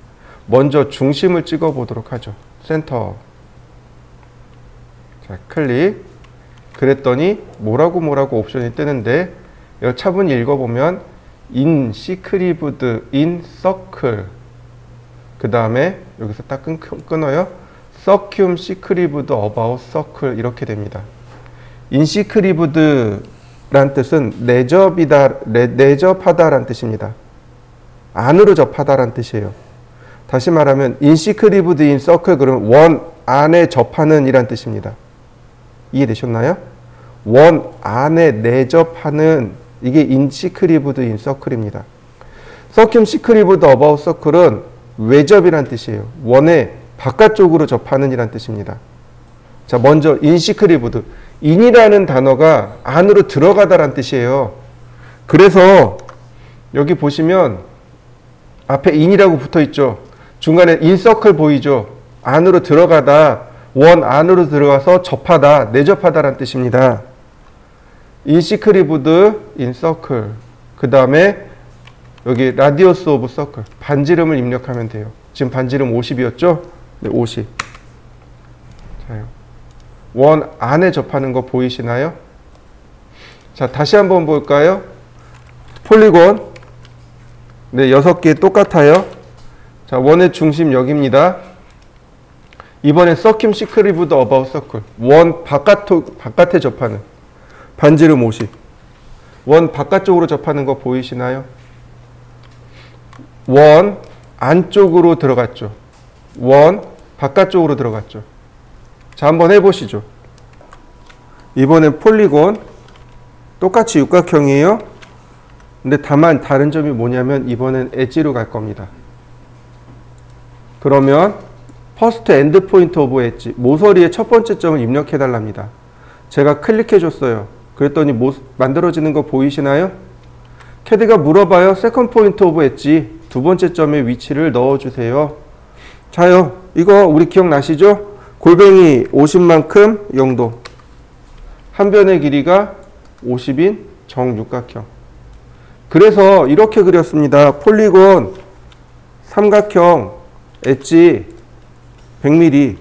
먼저 중심을 찍어 보도록 하죠. 센터. 자, 클릭. 그랬더니 뭐라고 옵션이 뜨는데 차분히 읽어보면 in seclived in circle, 그 다음에 여기서 딱 끊어요. circum seclived about circle 이렇게 됩니다. in seclived 란 뜻은 내접하다 란 뜻입니다. 안으로 접하다 란 뜻이에요. 다시 말하면 in seclived in circle 그러면 원 안에 접하는 이란 뜻입니다. 이해되셨나요? 원 안에 내접하는, 이게 in seclived in circle입니다. circum seclived about circle은 외접이란 뜻이에요. 원의 바깥쪽으로 접하는 이란 뜻입니다. 자, 먼저 in seclived. in이라는 단어가 안으로 들어가다란 뜻이에요. 그래서 여기 보시면 앞에 in이라고 붙어 있죠. 중간에 in circle 보이죠? 안으로 들어가다, 원 안으로 들어가서 접하다, 내접하다란 뜻입니다. in seclived in circle. 그 다음에 여기 radius of circle. 반지름을 입력하면 돼요. 지금 반지름 50이었죠? 네, 50. 자요. 원 안에 접하는 거 보이시나요? 자, 다시 한번 볼까요? 폴리곤. 네, 6개 똑같아요. 자, 원의 중심 여기입니다. 이번엔 circum seclived about circle. 원 바깥에 접하는. 반지름 50. 원 바깥쪽으로 접하는 거 보이시나요? 원 안쪽으로 들어갔죠. 원 바깥쪽으로 들어갔죠. 자, 한번 해보시죠. 이번엔 폴리곤. 똑같이 육각형이에요. 근데 다만 다른 점이 뭐냐면 이번엔 엣지로 갈 겁니다. 그러면 퍼스트 엔드 포인트 오브 엣지, 모서리의 첫 번째 점을 입력해 달랍니다. 제가 클릭해 줬어요. 그랬더니 만들어지는 거 보이시나요? CAD가 물어봐요. 세컨드 포인트 오브 엣지, 두 번째 점의 위치를 넣어주세요. 자요, 이거 우리 기억나시죠? 골뱅이 50만큼 0도, 한 변의 길이가 50인 정육각형. 그래서 이렇게 그렸습니다. 폴리곤 삼각형 엣지 100mm,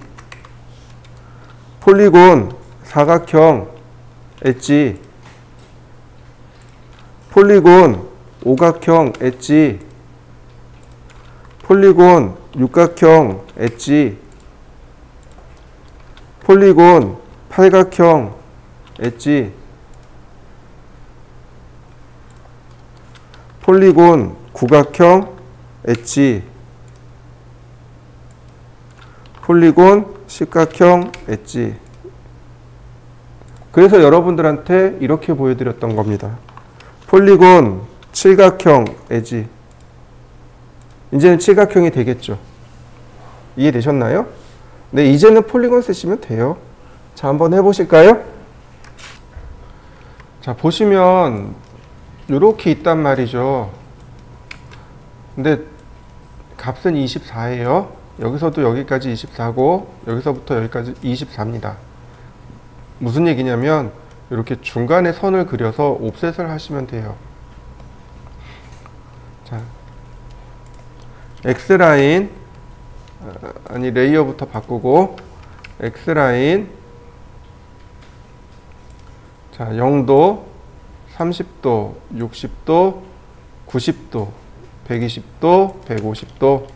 폴리곤 사각형 엣지, 폴리곤 오각형 엣지, 폴리곤 육각형 엣지, 폴리곤 팔각형 엣지, 폴리곤 구각형 엣지, 폴리곤 십각형 엣지. 그래서 여러분들한테 이렇게 보여드렸던 겁니다. 폴리곤 칠각형 엣지. 이제는 칠각형이 되겠죠. 이해되셨나요? 네, 이제는 폴리곤 쓰시면 돼요. 자, 한번 해보실까요? 자, 보시면 이렇게 있단 말이죠. 근데 값은 24예요. 여기서도 여기까지 24고 여기서부터 여기까지 24입니다. 무슨 얘기냐면 이렇게 중간에 선을 그려서 옵셋을 하시면 돼요. 자, X라인, 아니 레이어부터 바꾸고 X라인, 자 0도, 30도, 60도, 90도, 120도, 150도.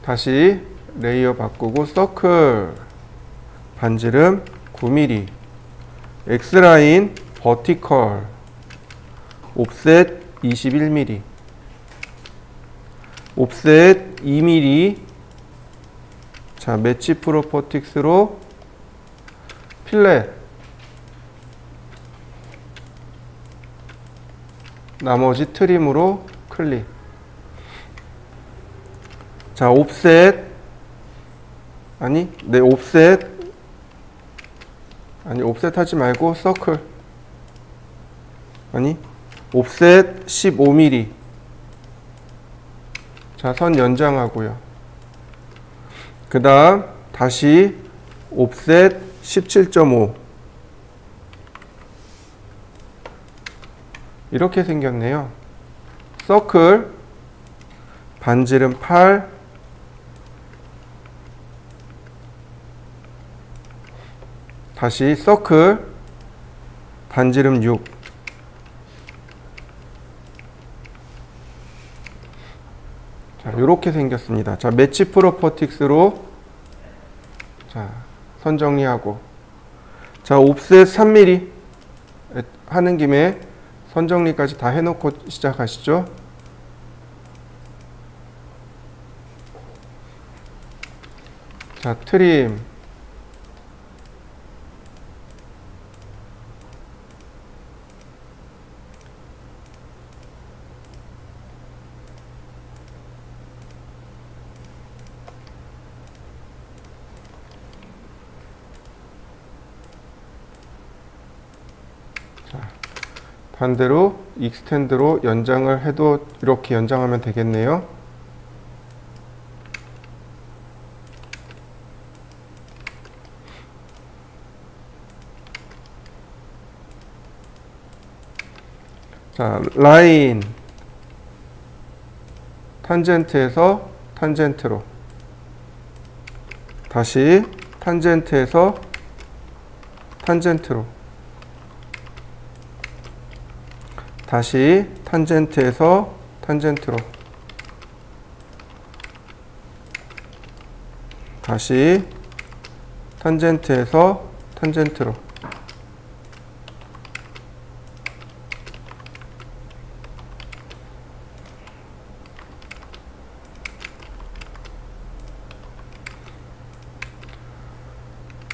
다시 레이어 바꾸고 서클, 반지름 9mm, X라인, 버티컬, 옵셋 21mm, 옵셋 2mm. 자, 매치 프로퍼틱스로 필렛, 나머지 트림으로 클립. 자, 옵셋, 아니, 네, 옵셋, 아니, 옵셋 하지 말고 서클, 아니, 옵셋 15mm. 자, 선 연장하고요. 그 다음 다시 옵셋 17.5. 이렇게 생겼네요. 서클, 반지름 8, 다시 서클, 반지름 6. 자, 이렇게 생겼습니다. 자, 매치 프로퍼틱스로 자, 선 정리하고, 자, 옵셋 3mm 하는 김에 선 정리까지 다 해놓고 시작하시죠. 자, 트림, 반대로 익스텐드로 연장을 해도 이렇게 연장하면 되겠네요. 자, 라인, 탄젠트에서 탄젠트로, 다시 탄젠트에서 탄젠트로, 다시 탄젠트에서 탄젠트로, 다시 탄젠트에서 탄젠트로.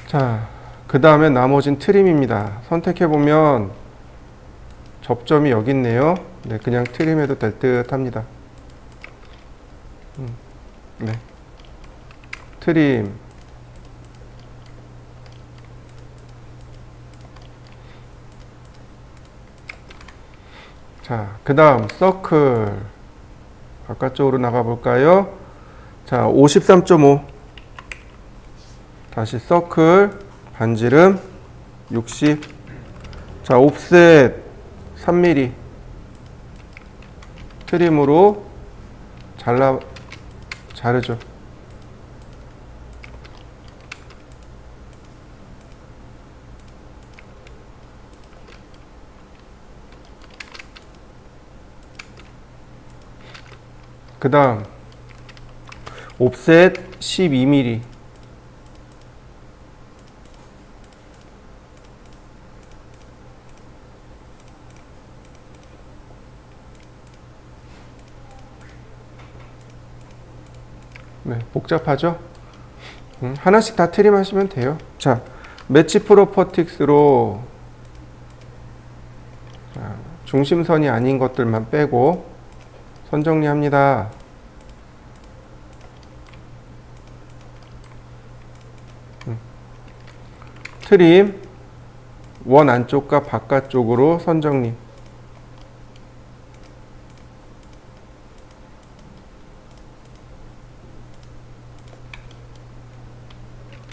자, 그 다음에 나머진 트림입니다. 선택해보면 접점이 여기 있네요. 네, 그냥 트림해도 될 듯 합니다. 네. 트림. 자, 그 다음 서클. 바깥쪽으로 나가볼까요? 자, 53.5. 다시 서클, 반지름 60. 자, 옵셋 3mm. 트림으로 자르죠. 그 다음 옵셋 12mm. 네, 복잡하죠? 하나씩 다 트림하시면 돼요. 자, 매치 프로퍼틱스로 자, 중심선이 아닌 것들만 빼고 선 정리합니다. 트림, 원 안쪽과 바깥쪽으로 선정리.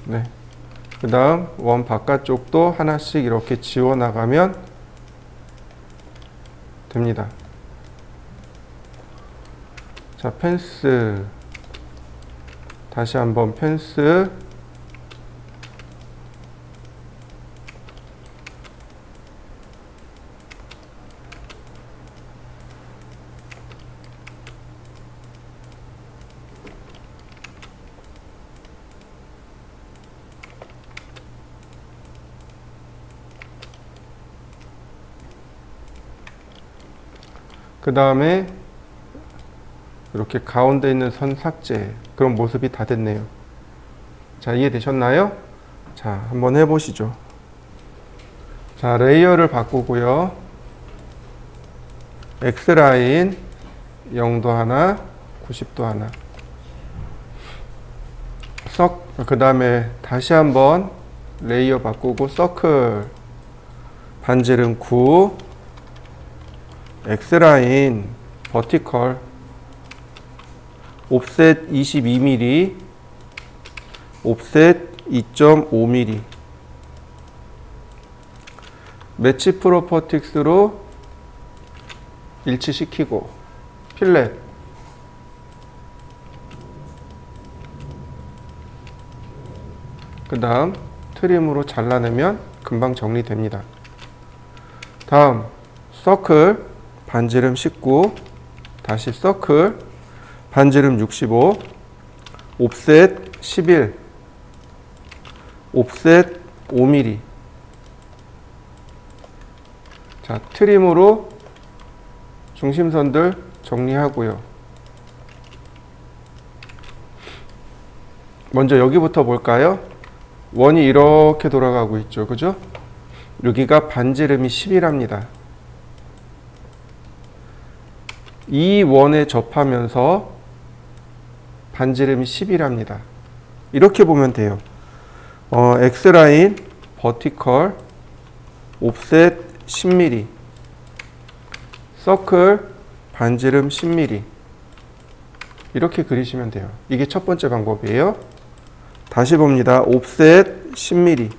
네. 그 다음 원 바깥쪽도 하나씩 이렇게 지워 나가면 됩니다. 자, 펜스. 다시 한번 펜스. 그 다음에 이렇게 가운데 있는 선 삭제. 그런 모습이 다 됐네요. 자, 이해되셨나요? 자, 한번 해보시죠. 자, 레이어를 바꾸고요. X라인 0도 하나, 90도 하나. 그 다음에 다시 한번 레이어 바꾸고 서클 반지름 9, X라인 버티컬 옵셋 22mm, 옵셋 2.5mm. 매치 프로퍼틱스로 일치시키고 필렛. 그 다음 트림으로 잘라내면 금방 정리됩니다. 다음 서클 반지름 19, 다시 서클 반지름 65, 옵셋 11, 옵셋 5mm. 자, 트림으로 중심선들 정리하고요. 먼저 여기부터 볼까요? 원이 이렇게 돌아가고 있죠. 그죠? 여기가 반지름이 10이랍니다. 이 원에 접하면서 반지름이 10이랍니다. 이렇게 보면 돼요. X라인 버티컬 옵셋 10mm, 서클 반지름 10mm. 이렇게 그리시면 돼요. 이게 첫 번째 방법이에요. 다시 봅니다. 옵셋 10mm,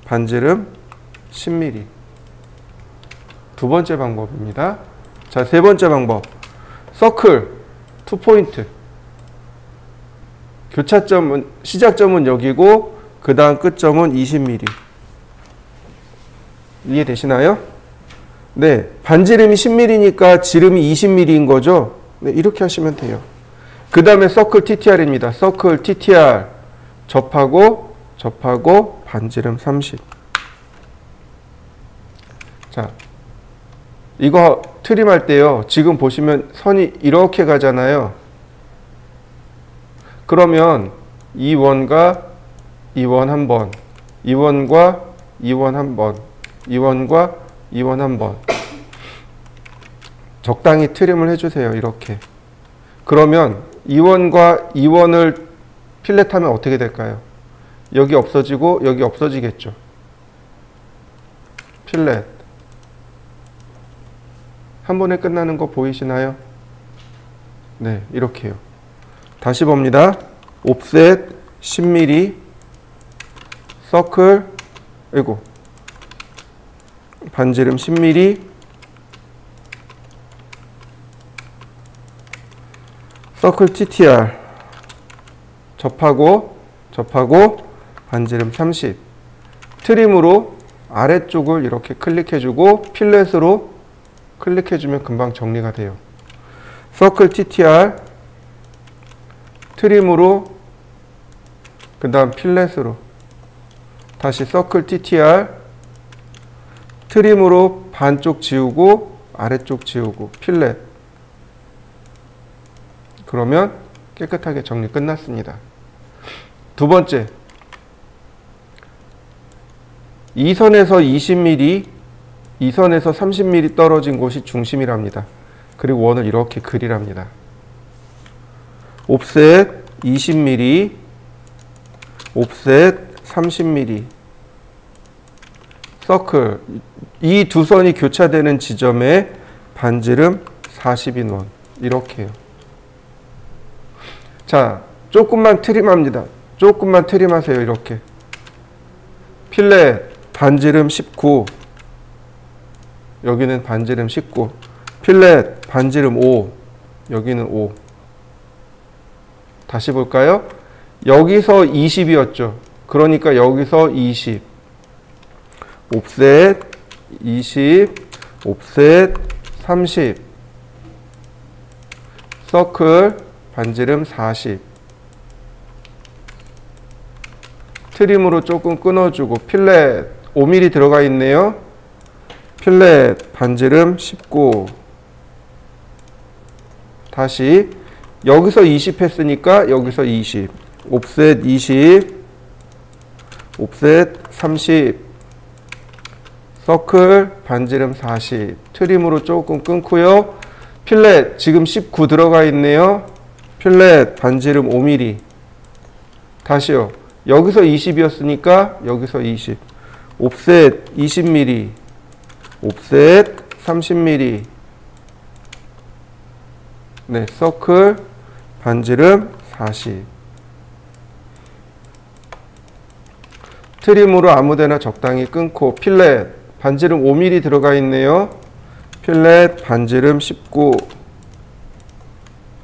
반지름 10mm. 두 번째 방법입니다. 자, 세 번째 방법. 서클 2포인트. 교차점은, 시작점은 여기고 그 다음 끝점은 20mm. 이해되시나요? 네, 반지름이 10mm니까 지름이 20mm인 거죠. 네, 이렇게 하시면 돼요. 그 다음에 서클 TTR입니다. 서클 TTR 접하고 반지름 30. 자, 이거 트림할 때요. 지금 보시면 선이 이렇게 가잖아요. 그러면 이 원과 이 원 한 번, 이 원과 이 원 한 번, 이 원과 이 원 한 번. 적당히 트림을 해주세요. 이렇게. 그러면 이 원과 이 원을 필렛하면 어떻게 될까요? 여기 없어지고 여기 없어지겠죠. 필렛. 한 번에 끝나는 거 보이시나요? 네, 이렇게요. 다시 봅니다. 옵셋 10mm, 서클, 아이고, 반지름 10mm, 서클 TTR 접하고 반지름 30. 트림으로 아래쪽을 이렇게 클릭해주고 필렛으로 클릭해주면 금방 정리가 돼요. 서클 TTR 트림으로 그 다음 필렛으로 다시 서클 TTR 트림으로 반쪽 지우고 아래쪽 지우고 필렛. 그러면 깨끗하게 정리 끝났습니다. 두 번째, 이 선에서 20mm, 이 선에서 30mm 떨어진 곳이 중심이랍니다. 그리고 원을 이렇게 그리랍니다. 옵셋 20mm, 옵셋 30mm, 서클. 이 두 선이 교차되는 지점에 반지름 40인원. 이렇게요. 자, 조금만 트림합니다. 조금만 트림하세요. 이렇게. 필렛 반지름 19. 여기는 반지름 19. 필렛 반지름 5. 여기는 5. 다시 볼까요? 여기서 20이었죠. 그러니까 여기서 20. 옵셋 20. 옵셋 30. 서클 반지름 40. 트림으로 조금 끊어주고 필렛 5mm 들어가 있네요. 필렛 반지름 19. 다시 여기서 20 했으니까 여기서 20. 옵셋 20. 옵셋 30. 서클 반지름 40. 트림으로 조금 끊고요. 필렛 지금 19 들어가 있네요. 필렛 반지름 5mm. 다시요. 여기서 20이었으니까 여기서 20. 옵셋 20mm. 옵셋 30mm. 네, 서클 반지름 40. 트림으로 아무데나 적당히 끊고 필렛 반지름 5mm 들어가 있네요. 필렛 반지름 19.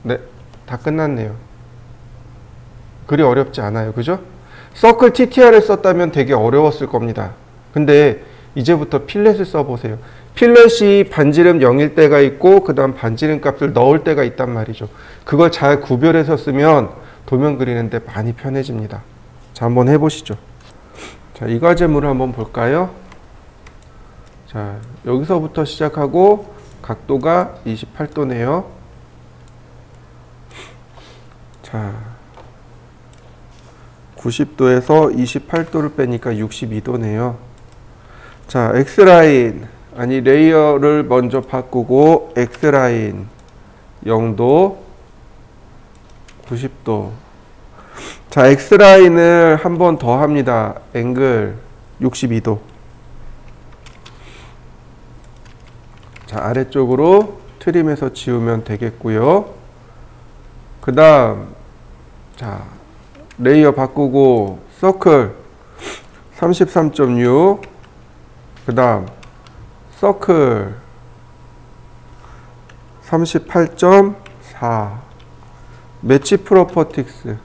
네, 다 끝났네요. 그리 어렵지 않아요. 그죠? 서클 TTR을 썼다면 되게 어려웠을 겁니다. 근데 이제부터 필렛을 써보세요. 필렛이 반지름 0일 때가 있고 그 다음 반지름 값을 넣을 때가 있단 말이죠. 그걸 잘 구별해서 쓰면 도면 그리는데 많이 편해집니다. 자, 한번 해보시죠. 자, 이 과제물을 한번 볼까요? 자, 여기서부터 시작하고 각도가 28도네요. 자, 90도에서 28도를 빼니까 62도네요. 자, X라인, 아니 레이어를 먼저 바꾸고 X라인 0도 90도. 자, X라인을 한 번 더 합니다. 앵글 62도. 자, 아래쪽으로 트림해서 지우면 되겠고요. 그 다음 자, 레이어 바꾸고 서클 33.6. 그 다음 서클 38.4. 매치 프로퍼틱스,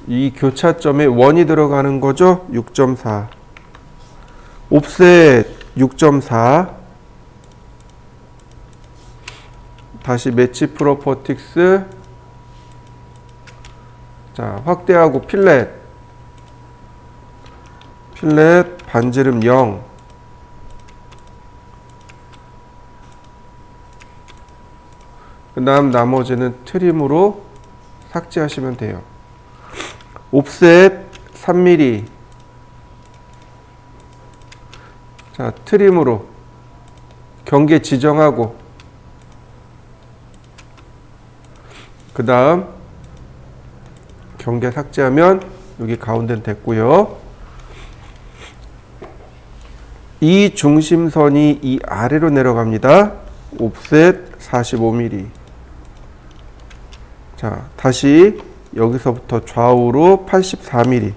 이 교차점에 원이 들어가는 거죠. 6.4. 옵셋 6.4. 다시 매치 프로퍼틱스. 자, 확대하고 필렛 반지름 0. 그 다음 나머지는 트림으로 삭제하시면 돼요. 옵셋 3mm. 자, 트림으로 경계 지정하고 그 다음 경계 삭제하면 여기 가운데는 됐고요. 이 중심선이 이 아래로 내려갑니다. 옵셋 45mm. 자, 다시 여기서부터 좌우로 84mm.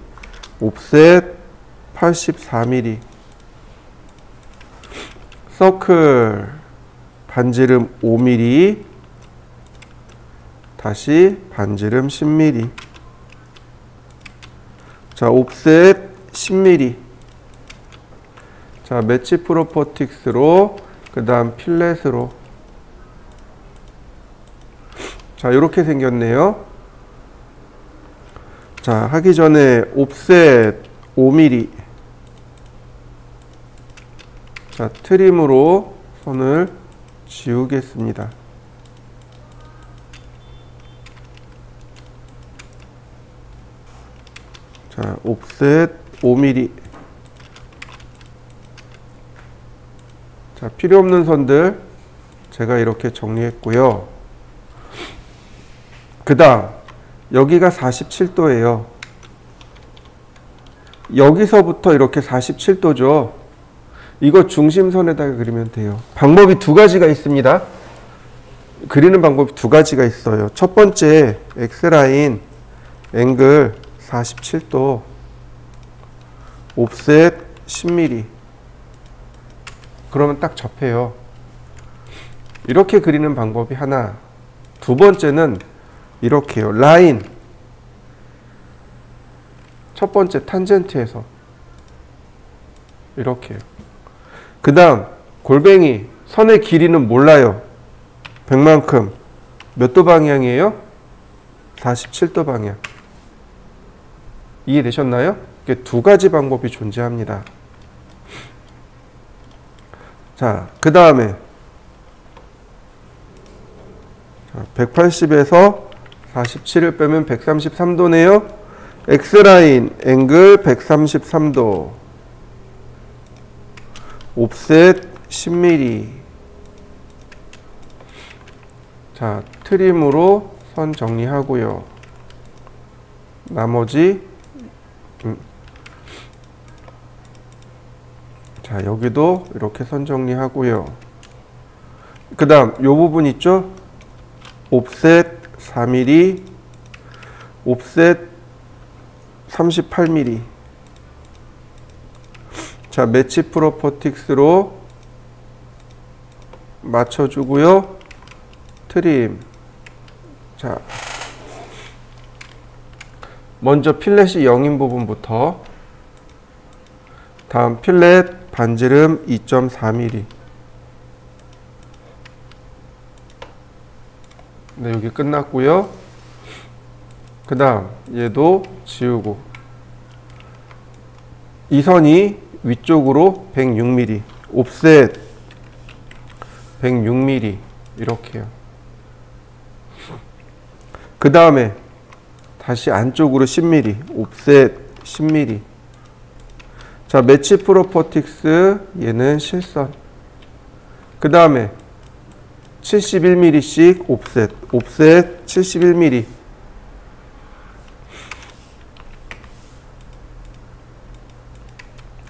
옵셋 84mm. 서클 반지름 5mm. 다시 반지름 10mm. 자, 옵셋 10mm. 자, 매치 프로퍼틱스로 그 다음 필렛으로. 자, 이렇게 생겼네요. 자, 하기 전에 옵셋 5mm. 자, 트림으로 선을 지우겠습니다. 자, 옵셋 5mm. 자, 필요 없는 선들 제가 이렇게 정리했고요. 그 다음 여기가 47도예요. 여기서부터 이렇게 47도죠. 이거 중심선에다가 그리면 돼요. 방법이 두 가지가 있습니다. 그리는 방법이 두 가지가 있어요. 첫 번째, X라인 앵글 47도 옵셋 10mm. 그러면 딱 접해요. 이렇게 그리는 방법이 하나. 두 번째는 이렇게요. 라인. 첫 번째 탄젠트에서 이렇게요. 그 다음 골뱅이 선의 길이는 몰라요. 100만큼 몇 도 방향이에요? 47도 방향. 이해되셨나요? 이게 두 가지 방법이 존재합니다. 자, 그 다음에 180에서 47을 빼면 133도네요. X라인 앵글 133도 옵셋 10mm. 자, 트림으로 선 정리하고요. 나머지 자, 여기도 이렇게 선 정리하고요. 그 다음 요 부분 있죠? 옵셋 4mm, 옵셋 38mm. 자, 매치 프로퍼틱스로 맞춰주고요. 트림. 자, 먼저 필렛이 0인 부분부터. 다음 필렛 반지름 2.4mm. 네, 여기 끝났고요. 그 다음 얘도 지우고 이 선이 위쪽으로 106mm 옵셋 106mm 이렇게요. 그 다음에 다시 안쪽으로 10mm 옵셋 10mm. 자, 매치 프로퍼틱스 얘는 실선. 그 다음에 71mm씩 옵셋 71mm.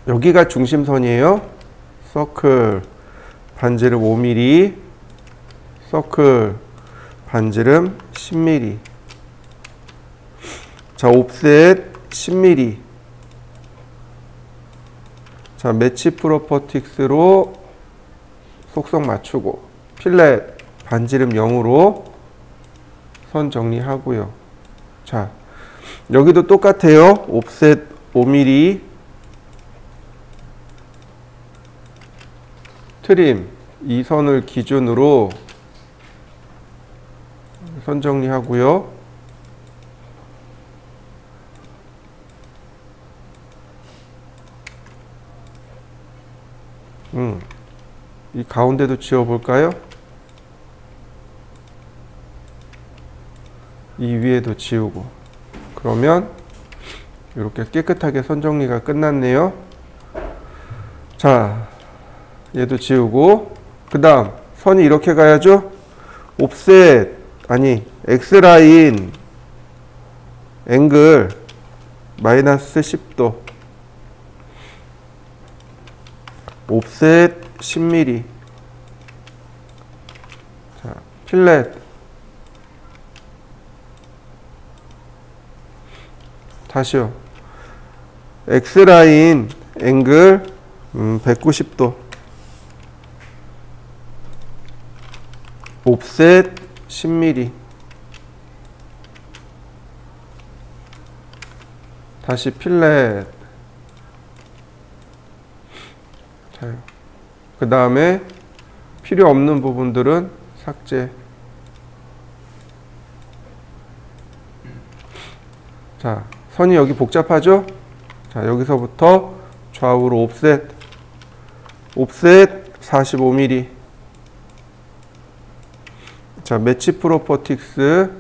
여기가 중심선이에요. 서클 반지름 5mm, 서클 반지름 10mm. 자, 옵셋 10mm. 자, 매치 프로퍼틱스로 속성 맞추고 필렛 반지름 0으로 선 정리하고요. 자, 여기도 똑같아요. 옵셋 5mm. 트림 이 선을 기준으로 선 정리하고요. 이 가운데도 지워볼까요? 이 위에도 지우고. 그러면 이렇게 깨끗하게 선 정리가 끝났네요. 자, 얘도 지우고. 그 다음 선이 이렇게 가야죠. 옵셋 아니 X라인 앵글 마이너스 10도 옵셋 10mm. 자, 필렛 다시요. X라인 앵글 190도 옵셋 10mm. 다시 필렛. 그 다음에 필요 없는 부분들은 삭제. 자, 선이 여기 복잡하죠? 자, 여기서부터 좌우로 옵셋 45mm. 자, 매치 프로퍼틱스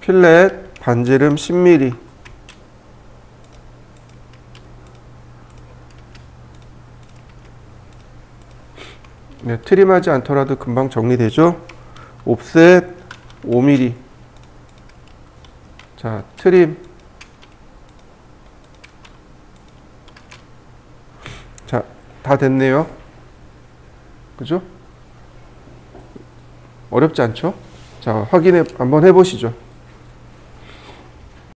필렛 반지름 10mm. 네, 트림하지 않더라도 금방 정리되죠? 옵셋 5mm. 자, 트림. 자, 다 됐네요. 그죠? 어렵지 않죠? 자, 한번 해보시죠.